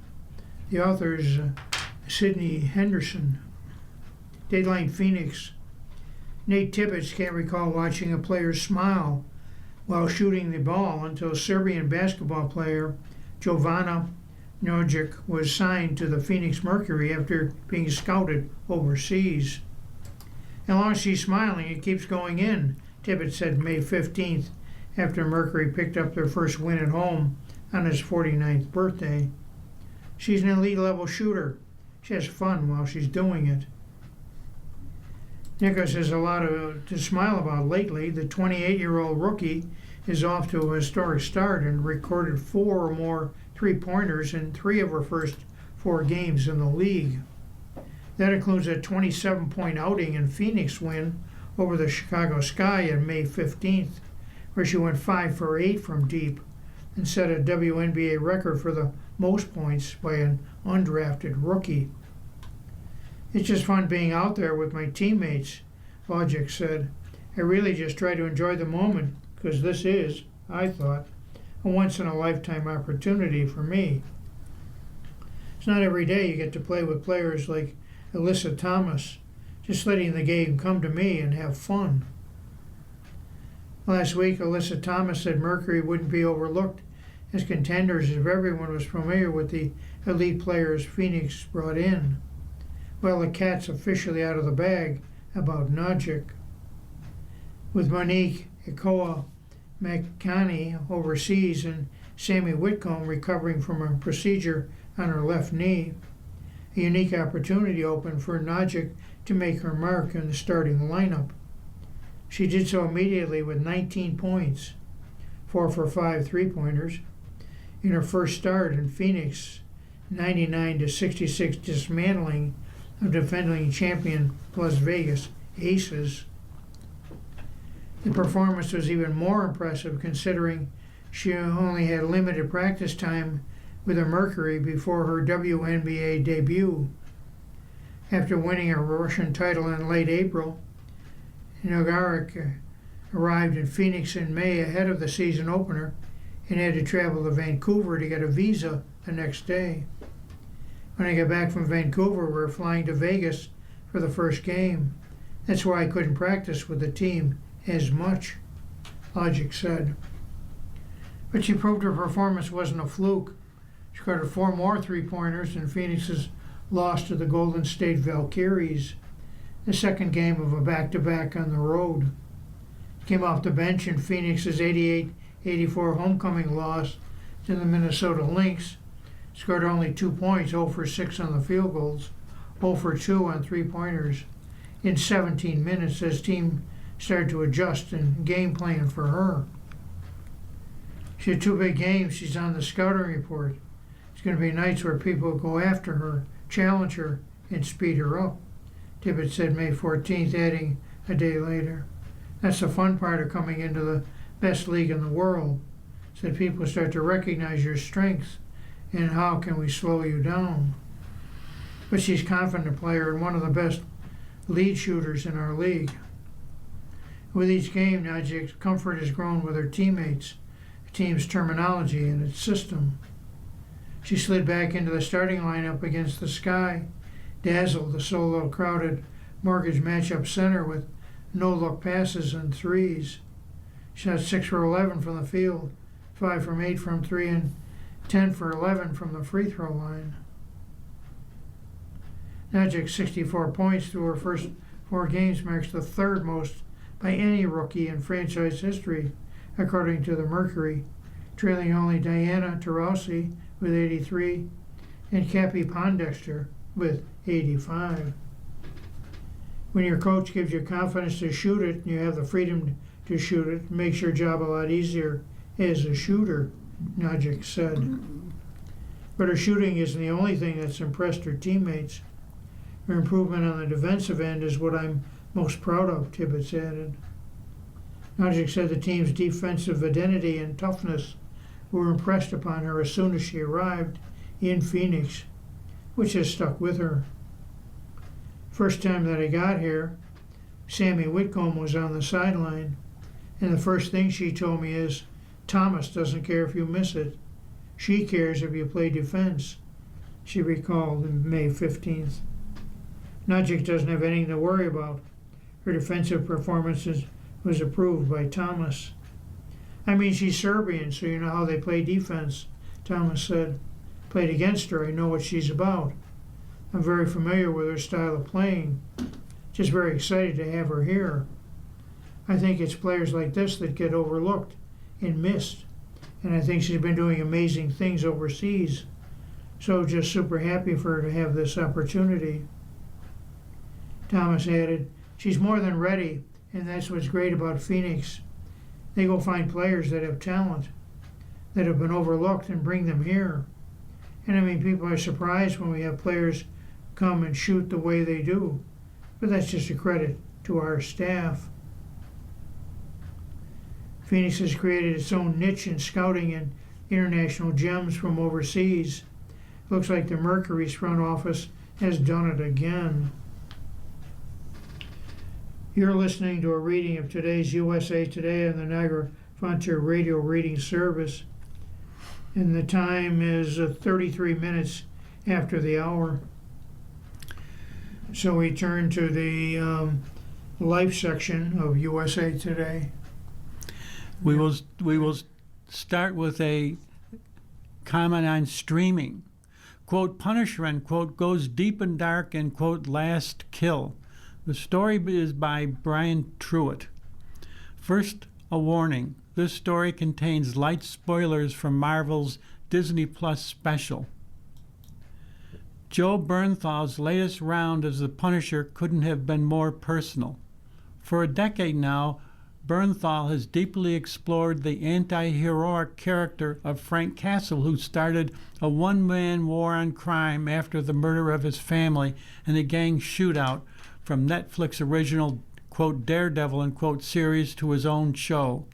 The author is Sydney Henderson. Deadline Phoenix. Nate Tibbetts can't recall watching a player smile while shooting the ball until Serbian basketball player Jovana Nojic was signed to the Phoenix Mercury after being scouted overseas. As long as she's smiling, it keeps going in, Tibbetts said May 15th after Mercury picked up their first win at home on his 49th birthday. She's an elite level shooter. She has fun while she's doing it. Nicholas has a lot to smile about lately. The 28-year-old rookie is off to a historic start and recorded 4 or more three-pointers in 3 of her first 4 games in the league. That includes a 27-point outing in Phoenix win over the Chicago Sky on May 15th, where she went 5 for 8 from deep and set a WNBA record for the most points by an undrafted rookie. It's just fun being out there with my teammates, Logic said. I really just try to enjoy the moment because this is, I thought, a once-in-a-lifetime opportunity for me. It's not every day you get to play with players like Alyssa Thomas, just letting the game come to me and have fun. Last week, Alyssa Thomas said Mercury wouldn't be overlooked as contenders if everyone was familiar with the elite players Phoenix brought in. Well, the cat's officially out of the bag about Nojic. With Monique Ikoa McCanny overseas and Sammy Whitcomb recovering from a procedure on her left knee, a unique opportunity opened for Nojic to make her mark in the starting lineup. She did so immediately with 19 points, 4 for 5 three-pointers, in her first start in Phoenix, 99-66 dismantling of defending champion Las Vegas Aces. The performance was even more impressive considering she only had limited practice time with the Mercury before her WNBA debut. After winning a Russian title in late April, Nojic arrived in Phoenix in May ahead of the season opener and had to travel to Vancouver to get a visa the next day. When I got back from Vancouver, we were flying to Vegas for the first game. That's why I couldn't practice with the team as much, Logic said. But she proved her performance wasn't a fluke. She scored 4 more three-pointers in Phoenix's lost to the Golden State Valkyries, the second game of a back-to-back on the road. Came off the bench in Phoenix's 88-84 homecoming loss to the Minnesota Lynx. Scored only 2 points, 0 for 6 on the field goals, 0 for 2 on three-pointers in 17 minutes as team started to adjust and game plan for her. She had 2 big games. She's on the scouting report. It's going to be nights where people go after her, challenge her, and speed her up. Tibbetts said May 14th, adding a day later. That's the fun part of coming into the best league in the world, so that people start to recognize your strengths and how can we slow you down. But she's a confident player and one of the best lead shooters in our league. With each game, Najik's comfort has grown with her teammates, the team's terminology, and its system. She slid back into the starting lineup against the Sky, dazzled the solo crowded mortgage matchup center with no-look passes and threes. Shot 6 for 11 from the field, 5 from 8 from 3, and 10 for 11 from the free throw line. Najik's 64 points through her first 4 games marks the 3rd most by any rookie in franchise history, according to the Mercury, trailing only Diana Taurasi with 83 and Cappie Pondexter with 85. When your coach gives you confidence to shoot it and you have the freedom to shoot it, it makes your job a lot easier as a shooter, Najik said. But her shooting isn't the only thing that's impressed her teammates. Her improvement on the defensive end is what I'm most proud of, Tibbetts added. Najik said the team's defensive identity and toughness were impressed upon her as soon as she arrived in Phoenix, which has stuck with her. First time that I got here, Sammy Whitcomb was on the sideline, and the first thing she told me is, Thomas doesn't care if you miss it. She cares if you play defense, she recalled on May 15th. Najik doesn't have anything to worry about. Her defensive performances was approved by Thomas. I mean, she's Serbian, so you know how they play defense, Thomas said. Played against her, I know what she's about. I'm very familiar with her style of playing. Just very excited to have her here. I think it's players like this that get overlooked and missed, and I think she's been doing amazing things overseas. So just super happy for her to have this opportunity. Thomas added, she's more than ready, and that's what's great about Phoenix. They go find players that have talent, that have been overlooked, and bring them here. And I mean, people are surprised when we have players come and shoot the way they do. But that's just a credit to our staff. Phoenix has created its own niche in scouting and international gems from overseas. Looks like the Mercury's front office has done it again. You're listening to a reading of today's USA Today on the Niagara Frontier Radio Reading Service. And the time is 33 minutes after the hour. So we turn to the life section of USA Today. We will start with a comment on streaming. Quote, Punisher, and quote, goes deep and dark, and quote, last kill. The story is by Brian Truitt. First, a warning. This story contains light spoilers from Marvel's Disney Plus special. Joe Bernthal's latest round as the Punisher couldn't have been more personal. For a decade now, Bernthal has deeply explored the anti-heroic character of Frank Castle, who started a one-man war on crime after the murder of his family in a gang shootout from Netflix original, quote, Daredevil, unquote, series to his own show.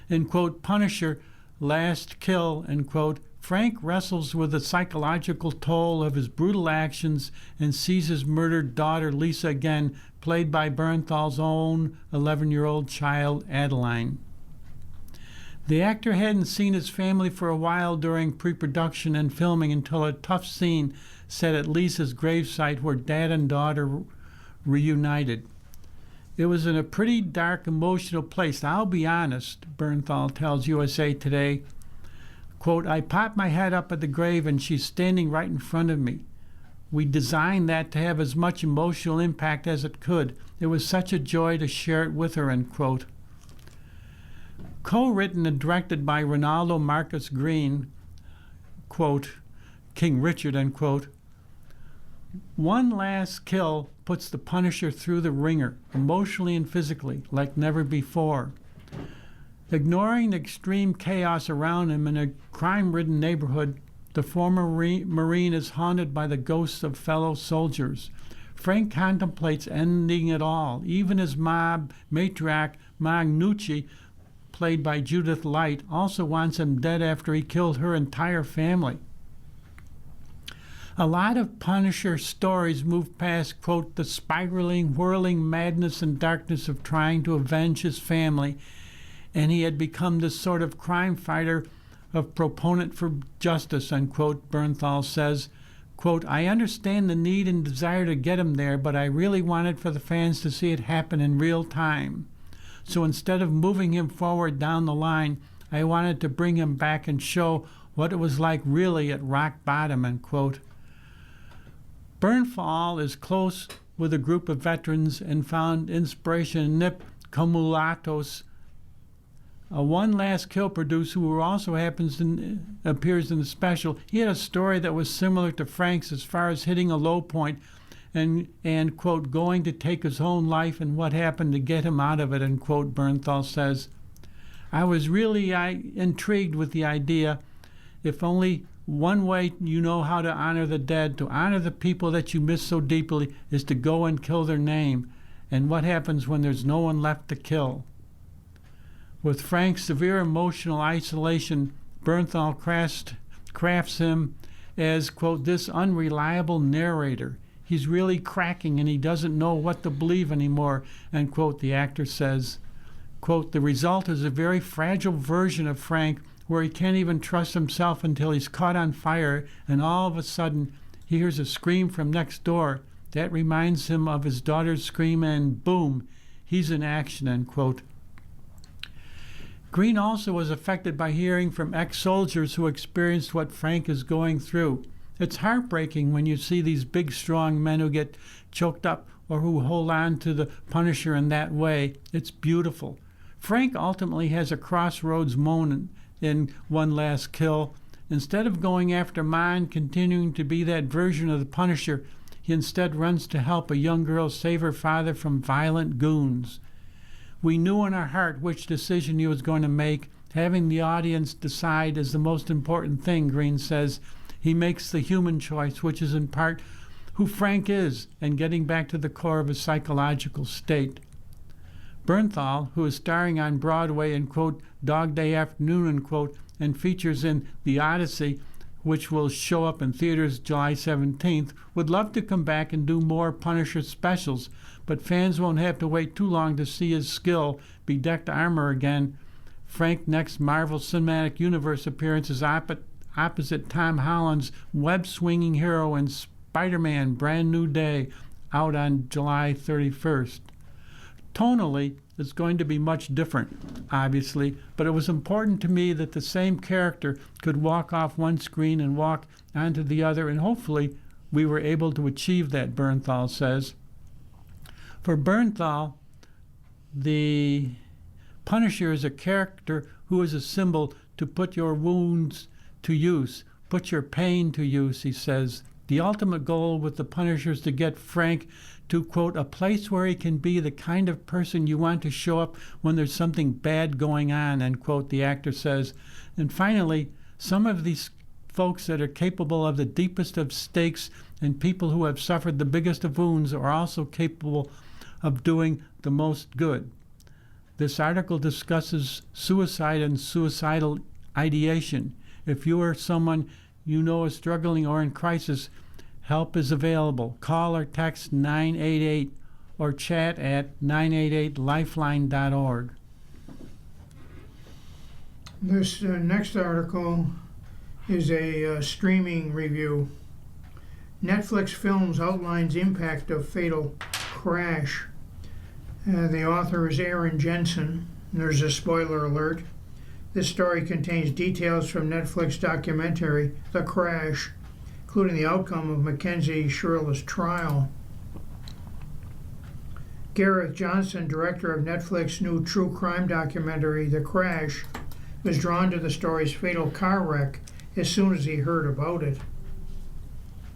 In, quote, Punisher, Last Kill, end quote, Frank wrestles with the psychological toll of his brutal actions and sees his murdered daughter Lisa again, played by Bernthal's own 11-year-old child, Adeline. The actor hadn't seen his family for a while during pre-production and filming until a tough scene set at Lisa's gravesite where dad and daughter reunited. It was in a pretty dark, emotional place. I'll be honest, Bernthal tells USA Today. Quote, I popped my head up at the grave and she's standing right in front of me. We designed that to have as much emotional impact as it could. It was such a joy to share it with her, end quote. Co-written and directed by Ronaldo Marcus Green, quote, King Richard, end quote. One Last Kill puts the Punisher through the ringer, emotionally and physically, like never before. Ignoring the extreme chaos around him in a crime-ridden neighborhood, the former Marine is haunted by the ghosts of fellow soldiers. Frank contemplates ending it all. Even his mob matriarch, Magnucci, played by Judith Light, also wants him dead after he killed her entire family. A lot of Punisher stories move past, quote, the spiraling, whirling madness and darkness of trying to avenge his family, and he had become this sort of crime fighter of proponent for justice, unquote, Bernthal says. Quote, I understand the need and desire to get him there, but I really wanted for the fans to see it happen in real time. So instead of moving him forward down the line, I wanted to bring him back and show what it was like really at rock bottom, unquote. Bernthal is close with a group of veterans and found inspiration in Nip Koumoulatos, a One Last Kill producer who also appears in the special. He had a story that was similar to Frank's as far as hitting a low point and quote, going to take his own life and what happened to get him out of it, unquote, Bernthal says. I was really intrigued with the idea, if only one way you know how to honor the dead, to honor the people that you miss so deeply, is to go and kill their name. And what happens when there's no one left to kill? With Frank's severe emotional isolation, Bernthal crafts him as, quote, this unreliable narrator. He's really cracking and he doesn't know what to believe anymore, end quote, the actor says. Quote, the result is a very fragile version of Frank where he can't even trust himself until he's caught on fire and all of a sudden he hears a scream from next door. That reminds him of his daughter's scream and boom, he's in action, end quote. Green also was affected by hearing from ex-soldiers who experienced what Frank is going through. It's heartbreaking when you see these big, strong men who get choked up or who hold on to the Punisher in that way. It's beautiful. Frank ultimately has a crossroads moment in One Last Kill. Instead of going after Ma and continuing to be that version of the Punisher, he instead runs to help a young girl save her father from violent goons. We knew in our heart which decision he was going to make. Having the audience decide is the most important thing, Green says. He makes the human choice, which is in part who Frank is, and getting back to the core of his psychological state. Bernthal, who is starring on Broadway in, quote, Dog Day Afternoon, unquote, and features in The Odyssey, which will show up in theaters July 17th, would love to come back and do more Punisher specials, but fans won't have to wait too long to see his skill bedecked armor again. Frank's next Marvel Cinematic Universe appearance is opposite Tom Holland's web-swinging hero in Spider-Man Brand New Day, out on July 31st. Tonally, it's going to be much different, obviously, but it was important to me that the same character could walk off one screen and walk onto the other, and hopefully we were able to achieve that, Bernthal says. For Bernthal, the Punisher is a character who is a symbol to put your wounds to use, put your pain to use, he says. The ultimate goal with the Punisher is to get Frank to, quote, a place where he can be the kind of person you want to show up when there's something bad going on, end quote, the actor says. And finally, some of these folks that are capable of the deepest of stakes and people who have suffered the biggest of wounds are also capable of doing the most good. This article discusses suicide and suicidal ideation. If you or someone you know is struggling or in crisis, help is available. Call or text 988 or chat at 988lifeline.org. This next article is a streaming review. Netflix Films outlines impact of fatal crash. The author is Aaron Jensen. There's a spoiler alert. This story contains details from Netflix documentary The Crash, including the outcome of Mackenzie Shrilla's trial. Gareth Johnson, director of Netflix's new true crime documentary, The Crash, was drawn to the story's fatal car wreck as soon as he heard about it.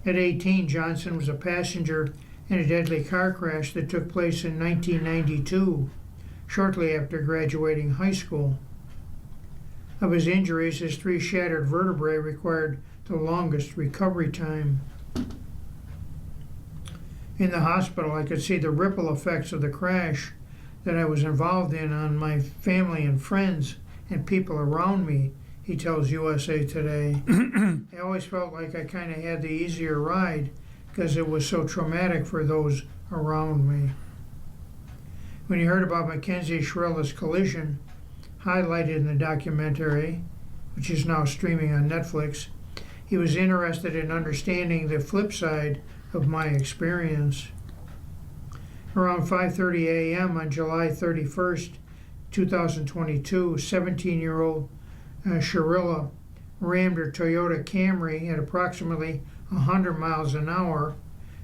At 18, Johnson was a passenger in a deadly car crash that took place in 1992, shortly after graduating high school. Of his injuries, his 3 shattered vertebrae required the longest recovery time. In the hospital, I could see the ripple effects of the crash that I was involved in on my family and friends and people around me, he tells USA Today. I always felt like I kind of had the easier ride because it was so traumatic for those around me. When he heard about Mackenzie Shrilla's collision, highlighted in the documentary, which is now streaming on Netflix, he was interested in understanding the flip side of my experience. Around 5:30 a.m. on July 31st, 2022, 17-year-old Shrilla rammed her Toyota Camry at approximately 100 miles an hour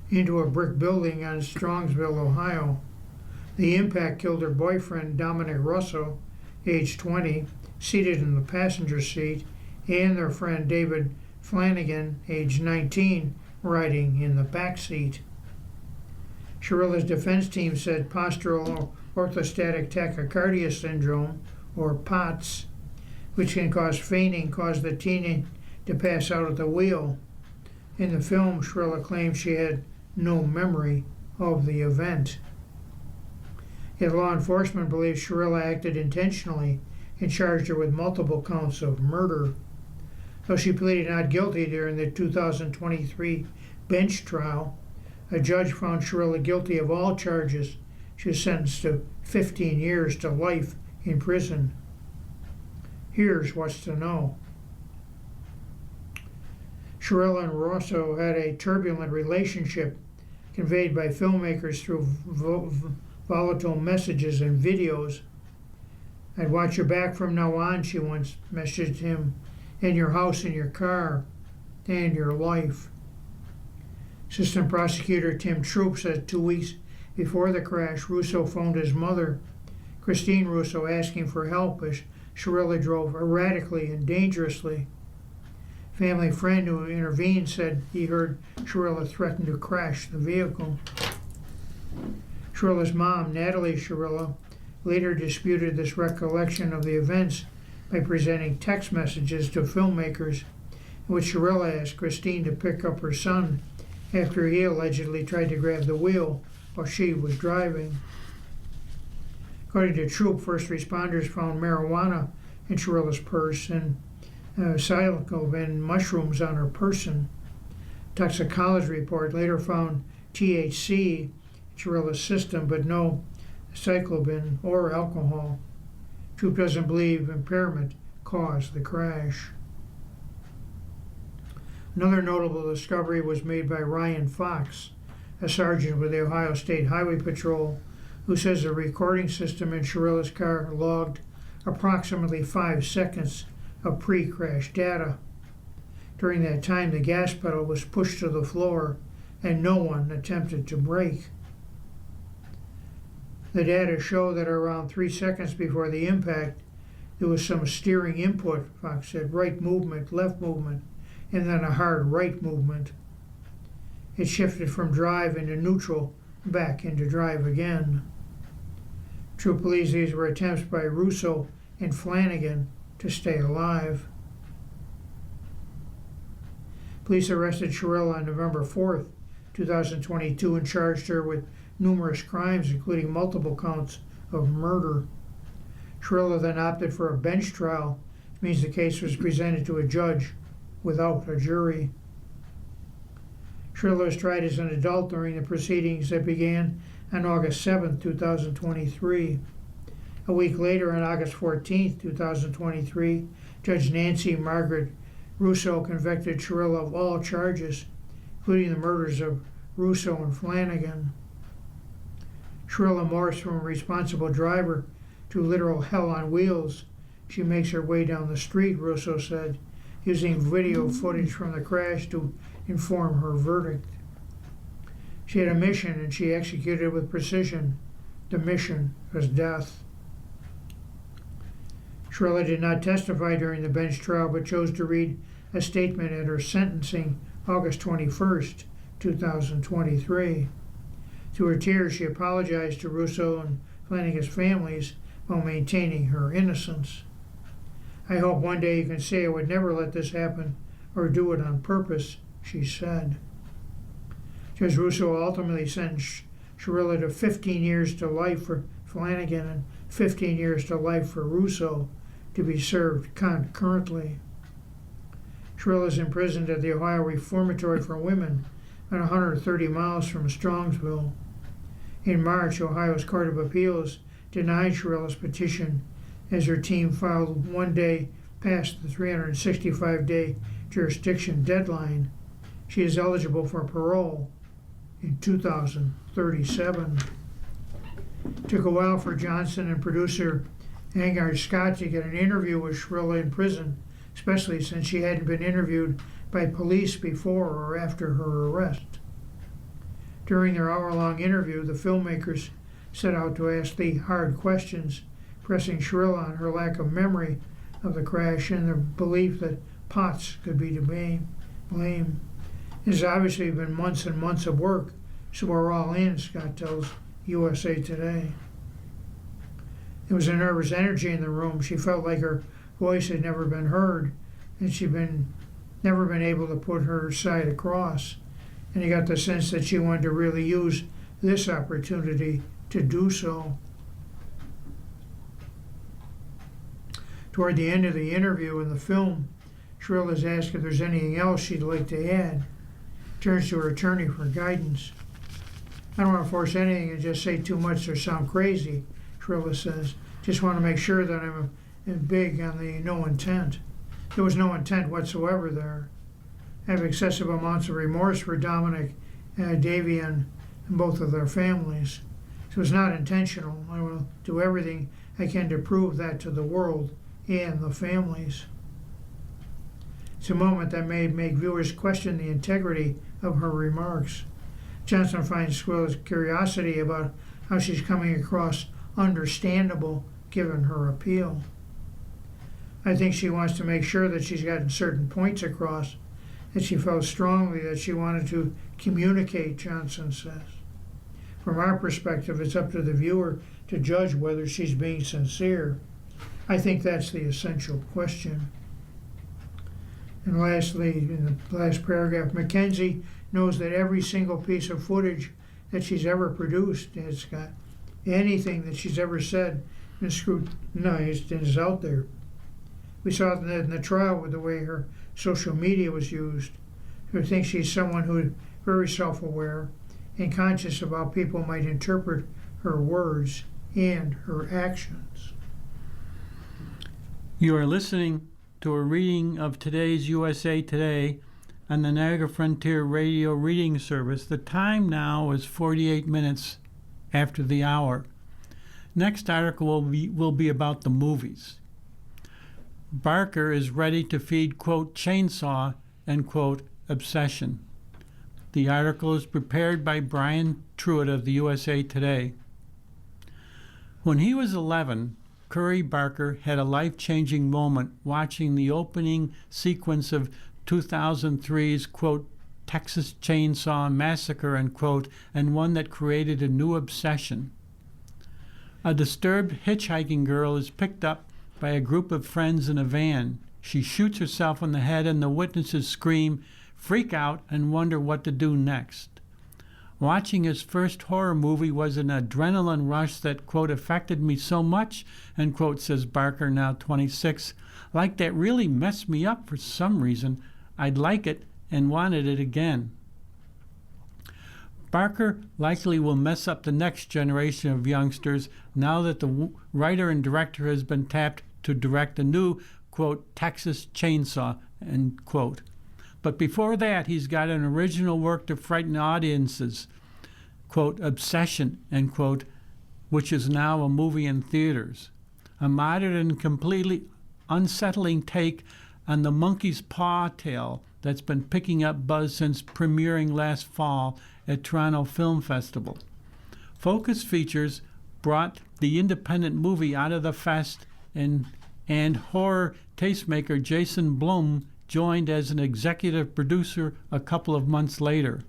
into a brick building on Strongsville, Ohio. The impact killed her boyfriend, Dominic Russo, age 20, seated in the passenger seat, and their friend David Flanagan, age 19, riding in the back seat. Shrilla's defense team said postural orthostatic tachycardia syndrome, or POTS, which can cause fainting, caused the teen to pass out at the wheel. In the film, Shrilla claimed she had no memory of the event. Yet law enforcement believes Shrilla acted intentionally and charged her with multiple counts of murder. Though she pleaded not guilty during the 2023 bench trial, a judge found Shrilla guilty of all charges. She was sentenced to 15 years to life in prison. Here's what's to know. Shrilla and Russo had a turbulent relationship conveyed by filmmakers through volatile messages and videos. "I'd watch your back from now on," she once messaged him, "in your house, in your car, and your life." Assistant Prosecutor Tim Troop said 2 weeks before the crash, Russo phoned his mother, Christine Russo, asking for help as Shrilla drove erratically and dangerously. Family friend who intervened said he heard Shrilla threaten to crash the vehicle. Shrilla's mom, Natalie Shrilla, later disputed this recollection of the events by presenting text messages to filmmakers in which Shrilla asked Christine to pick up her son after he allegedly tried to grab the wheel while she was driving. According to Troop, first responders found marijuana in Shrilla's purse and psilocybin mushrooms on her person. Toxicology report later found THC in Shrilla's system, but no psilocybin or alcohol. Troop doesn't believe impairment caused the crash. Another notable discovery was made by Ryan Fox, a sergeant with the Ohio State Highway Patrol, who says the recording system in Shrilla's car logged approximately 5 seconds of pre-crash data. During that time, the gas pedal was pushed to the floor and no one attempted to brake. The data show that around 3 seconds before the impact, there was some steering input, Fox said, right movement, left movement, and then a hard right movement. It shifted from drive into neutral, back into drive again. Troop believes these were attempts by Russo and Flanagan to stay alive. Police arrested Shrilla on November 4th, 2022, and charged her with numerous crimes, including multiple counts of murder. Shrilla then opted for a bench trial, which means the case was presented to a judge without a jury. Shrilla was tried as an adult during the proceedings that began on August 7, 2023. A week later, on August 14, 2023, Judge Nancy Margaret Russo convicted Shrilla of all charges, including the murders of Russo and Flanagan. Shrilla morphs from a responsible driver to literal hell on wheels. She makes her way down the street, Russo said, using video footage from the crash to inform her verdict. She had a mission and she executed it with precision. The mission was death. Shrilla did not testify during the bench trial but chose to read a statement at her sentencing August 21st, 2023. Through her tears, she apologized to Russo and Flanagan's families while maintaining her innocence. I hope one day you can say I would never let this happen or do it on purpose, she said. Judge Russo ultimately sentenced Shrilla to 15 years to life for Flanagan and 15 years to life for Russo to be served concurrently. Shrilla is imprisoned at the Ohio Reformatory for Women, about 130 miles from Strongsville. In March, Ohio's Court of Appeals denied Shrilla's petition as her team filed one day past the 365-day jurisdiction deadline. She is eligible for parole in 2037. It took a while for Johnson and producer Angard Scott to get an interview with Shrilla in prison, especially since she hadn't been interviewed by police before or after her arrest. During their hour-long interview, the filmmakers set out to ask the hard questions, pressing Shrilla on her lack of memory of the crash and the belief that Potts could be to blame. It has obviously been months and months of work, so we're all in, Scott tells USA Today. There was a nervous energy in the room. She felt like her voice had never been heard, and she'd never been able to put her side across. And he got the sense that she wanted to really use this opportunity to do so. Toward the end of the interview in the film, Shrilla is asked if there's anything else she'd like to add. Turns to her attorney for guidance. I don't want to force anything and just say too much or sound crazy, Shrilla says. Just want to make sure that I'm big on the no intent. There was no intent whatsoever there. I have excessive amounts of remorse for Dominic, Davian, and both of their families. So it's not intentional. I will do everything I can to prove that to the world and the families. It's a moment that may make viewers question the integrity of her remarks. Johnson finds Shrilla's curiosity about how she's coming across understandable given her appeal. I think she wants to make sure that she's gotten certain points across, that she felt strongly that she wanted to communicate, Johnson says. From our perspective, it's up to the viewer to judge whether she's being sincere. I think that's the essential question. And lastly, in the last paragraph, Mackenzie knows that every single piece of footage that she's ever produced has got anything that she's ever said and scrutinized and is out there. We saw that in the trial with the way her social media was used. I think she's someone who is very self-aware and conscious of how people might interpret her words and her actions. You are listening to a reading of today's USA Today on the Niagara Frontier Radio Reading Service. The time now is 48 minutes after the hour. Next article will be about the movies. Barker is ready to feed, quote, chainsaw, and, quote, obsession. The article is prepared by Brian Truitt of the USA Today. When he was 11, Curry Barker had a life-changing moment watching the opening sequence of 2003's, quote, Texas Chainsaw Massacre, unquote, and one that created a new obsession. A disturbed hitchhiking girl is picked up by a group of friends in a van. She shoots herself in the head and the witnesses scream, freak out, and wonder what to do next. Watching his first horror movie was an adrenaline rush that, quote, affected me so much, end quote, says Barker, now 26. Like that really messed me up for some reason. I'd like it and wanted it again. Barker likely will mess up the next generation of youngsters now that the writer and director has been tapped to direct a new, quote, Texas Chainsaw, end quote. But before that, he's got an original work to frighten audiences, quote, Obsession, end quote, which is now a movie in theaters. A modern and completely unsettling take on the monkey's paw tale that's been picking up buzz since premiering last fall at Toronto Film Festival. Focus Features brought the independent movie out of the fest, and horror tastemaker Jason Blum joined as an executive producer a couple of months later.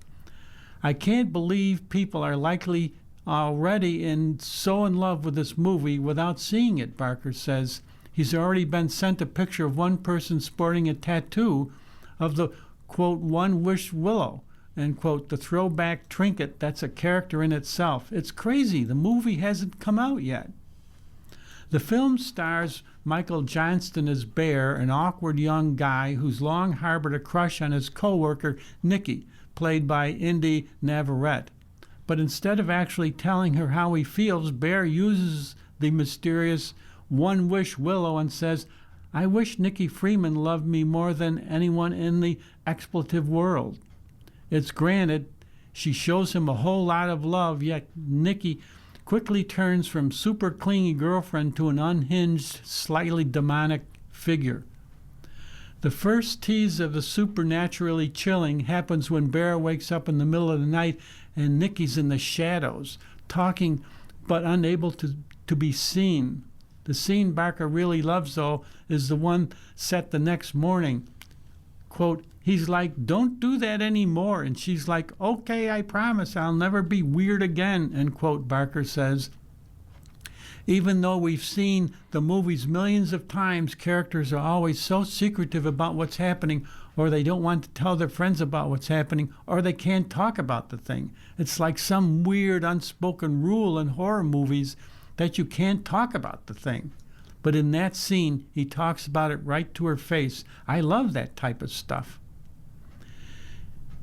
I can't believe people are likely already so in love with this movie without seeing it, Barker says. He's already been sent a picture of one person sporting a tattoo of the, quote, One Wish Willow, and, quote, the throwback trinket that's a character in itself. It's crazy. The movie hasn't come out yet. The film stars Michael Johnston as Bear, an awkward young guy who's long harbored a crush on his co-worker, Nikki, played by Indy Navarrete. But instead of actually telling her how he feels, Bear uses the mysterious One Wish Willow and says, I wish Nikki Freeman loved me more than anyone in the expletive world. It's granted, she shows him a whole lot of love, yet Nikki quickly turns from super clingy girlfriend to an unhinged, slightly demonic figure. The first tease of the supernaturally chilling happens when Bear wakes up in the middle of the night and Nikki's in the shadows, talking but unable to be seen. The scene Barker really loves, though, is the one set the next morning. Quote, he's like, don't do that anymore. And she's like, okay, I promise I'll never be weird again, end quote, Barker says. Even though we've seen the movies millions of times, characters are always so secretive about what's happening, or they don't want to tell their friends about what's happening, or they can't talk about the thing. It's like some weird unspoken rule in horror movies that you can't talk about the thing. But in that scene, he talks about it right to her face. I love that type of stuff.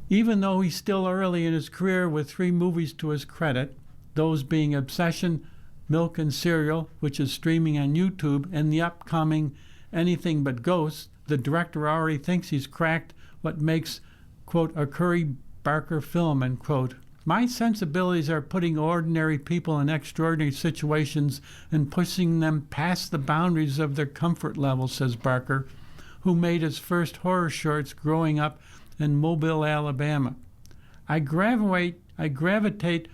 Even though he's still early in his career with 3 movies to his credit, those being Obsession, Milk and Cereal, which is streaming on YouTube, and the upcoming Anything But Ghosts, the director already thinks he's cracked what makes, quote, a Curry Barker film, end quote. My sensibilities are putting ordinary people in extraordinary situations and pushing them past the boundaries of their comfort level, says Barker, who made his first horror shorts growing up in Mobile, Alabama. I gravitate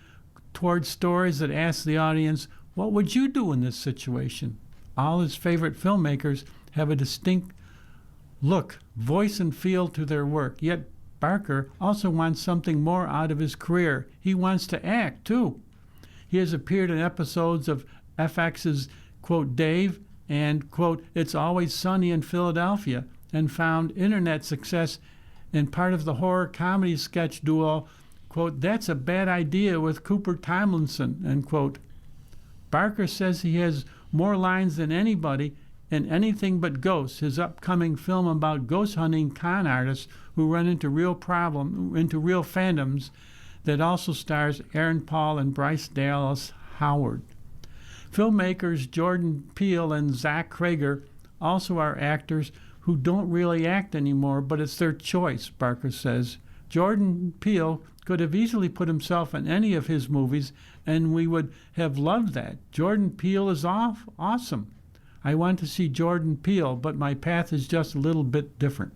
towards stories that ask the audience, what would you do in this situation? All his favorite filmmakers have a distinct look, voice, and feel to their work, yet Barker also wants something more out of his career. He wants to act, too. He has appeared in episodes of FX's, quote, Dave, and, quote, It's Always Sunny in Philadelphia, and found internet success in part of the horror comedy sketch duo, quote, That's a Bad Idea with Cooper Tomlinson, end quote. Barker says he has more lines than anybody in Anything But Ghosts, his upcoming film about ghost hunting con artists who run into real fandoms, that also stars Aaron Paul and Bryce Dallas Howard. Filmmakers Jordan Peele and Zach Cregger also are actors who don't really act anymore, but it's their choice, Barker says. Jordan Peele could have easily put himself in any of his movies, and we would have loved that. Jordan Peele is awesome. I want to see Jordan Peele, but my path is just a little bit different.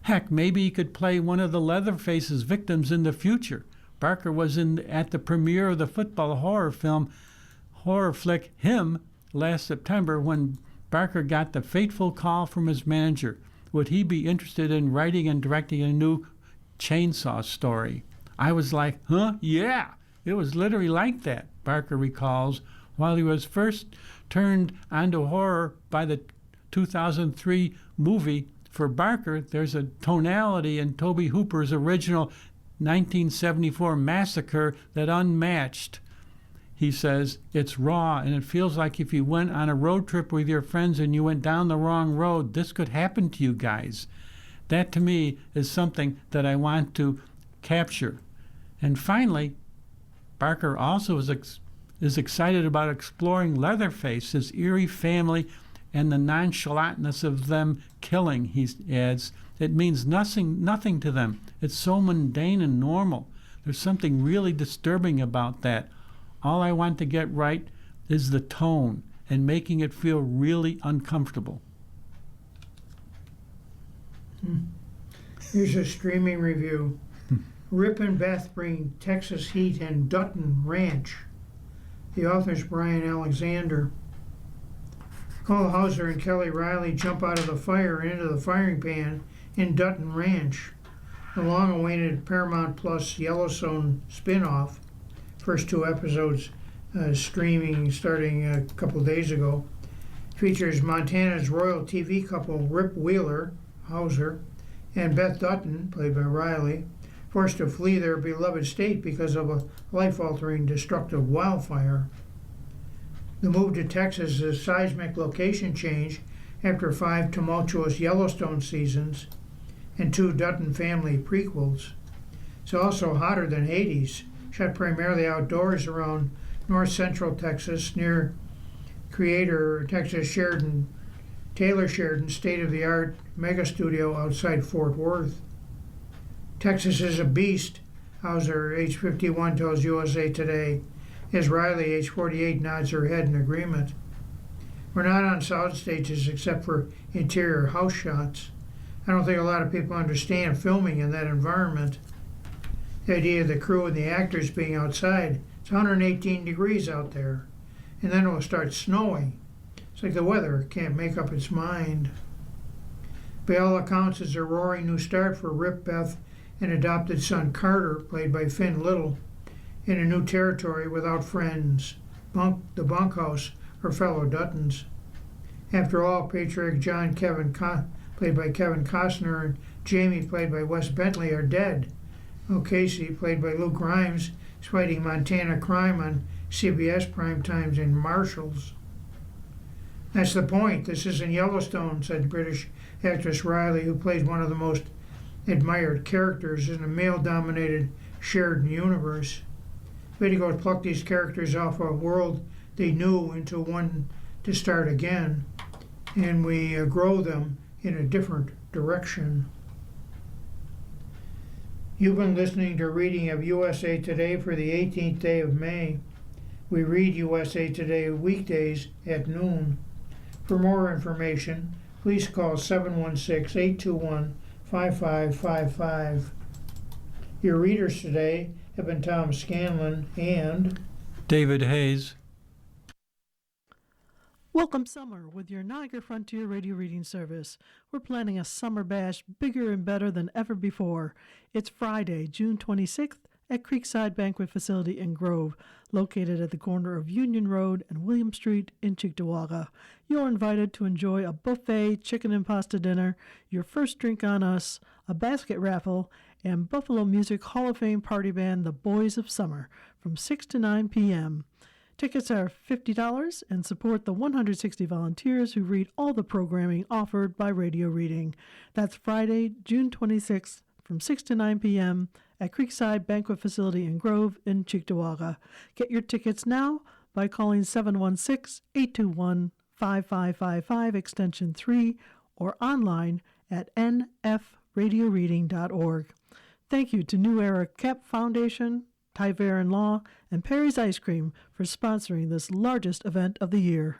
Heck, maybe he could play one of the Leatherface's victims in the future. Barker was at the premiere of the football horror flick Him last September when Barker got the fateful call from his manager. Would he be interested in writing and directing a new Chainsaw story? I was like, huh? Yeah. It was literally like that, Barker recalls. While he was first turned onto horror by the 2003 movie, for Barker, there's a tonality in Tobe Hooper's original 1974 Massacre that unmatched. He says, it's raw, and it feels like if you went on a road trip with your friends and you went down the wrong road, this could happen to you guys. That, to me, is something that I want to capture. And finally, Barker also is excited about exploring Leatherface, his eerie family, and the nonchalantness of them killing, he adds. It means nothing to them. It's so mundane and normal. There's something really disturbing about that. All I want to get right is the tone and making it feel really uncomfortable. Here's a streaming review. Rip and Beth bring Texas heat and Dutton Ranch. The author's Brian Alexander. Cole Hauser and Kelly Riley jump out of the fire and into the firing pan in Dutton Ranch, the long-awaited Paramount Plus Yellowstone spin-off. First 2 episodes streaming starting a couple of days ago. Features Montana's royal TV couple Rip Wheeler, Hauser, and Beth Dutton, played by Riley, forced to flee their beloved state because of a life-altering destructive wildfire. The move to Texas is a seismic location change after 5 tumultuous Yellowstone seasons and 2 Dutton family prequels. It's also hotter than Hades, shot primarily outdoors around north central Texas near creator Taylor Sheridan's state-of-the-art mega studio outside Fort Worth. Texas is a beast, Hauser, age 51, tells USA Today, as Riley, age 48, nods her head in agreement. We're not on sound stages except for interior house shots. I don't think a lot of people understand filming in that environment. The idea of the crew and the actors being outside, it's 118 degrees out there, and then it will start snowing. It's like the weather can't make up its mind. By all accounts, it's a roaring new start for Rip, Beth, and adopted son Carter, played by Finn Little, in a new territory without friends, the bunkhouse, or fellow Duttons. After all, patriarch John played by Kevin Costner, and Jamie, played by Wes Bentley, are dead. O'Casey, played by Luke Grimes, is fighting Montana crime on CBS Primetimes in Marshalls. That's the point. This isn't Yellowstone, said British actress Riley, who plays one of the most admired characters in a male-dominated Sheridan universe. Video plucked these characters off a world they knew into one to start again, and we grow them in a different direction. You've been listening to a reading of USA Today for the 18th day of May. We read USA Today weekdays at noon. For more information, please call 716-821-5555. Your readers today have been Tom Scanlon and David Hayes. Welcome summer with your Niagara Frontier Radio Reading Service. We're planning a summer bash bigger and better than ever before. It's Friday, June 26th at Creekside Banquet Facility in Grove, located at the corner of Union Road and William Street in Cheektowaga. You're invited to enjoy a buffet chicken and pasta dinner, your first drink on us, a basket raffle, and Buffalo Music Hall of Fame party band The Boys of Summer from 6 to 9 p.m. Tickets are $50 and support the 160 volunteers who read all the programming offered by Radio Reading. That's Friday, June 26th from 6 to 9 p.m. at Creekside Banquet Facility in Grove in Cheektowaga. Get your tickets now by calling 716-821-5555 extension 3 or online at nfradioreading.org. Thank you to New Era Cap Foundation, Tyverin Law, and Perry's Ice Cream for sponsoring this largest event of the year.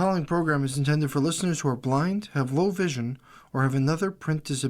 following program is intended for listeners who are blind, have low vision, or have another print disability.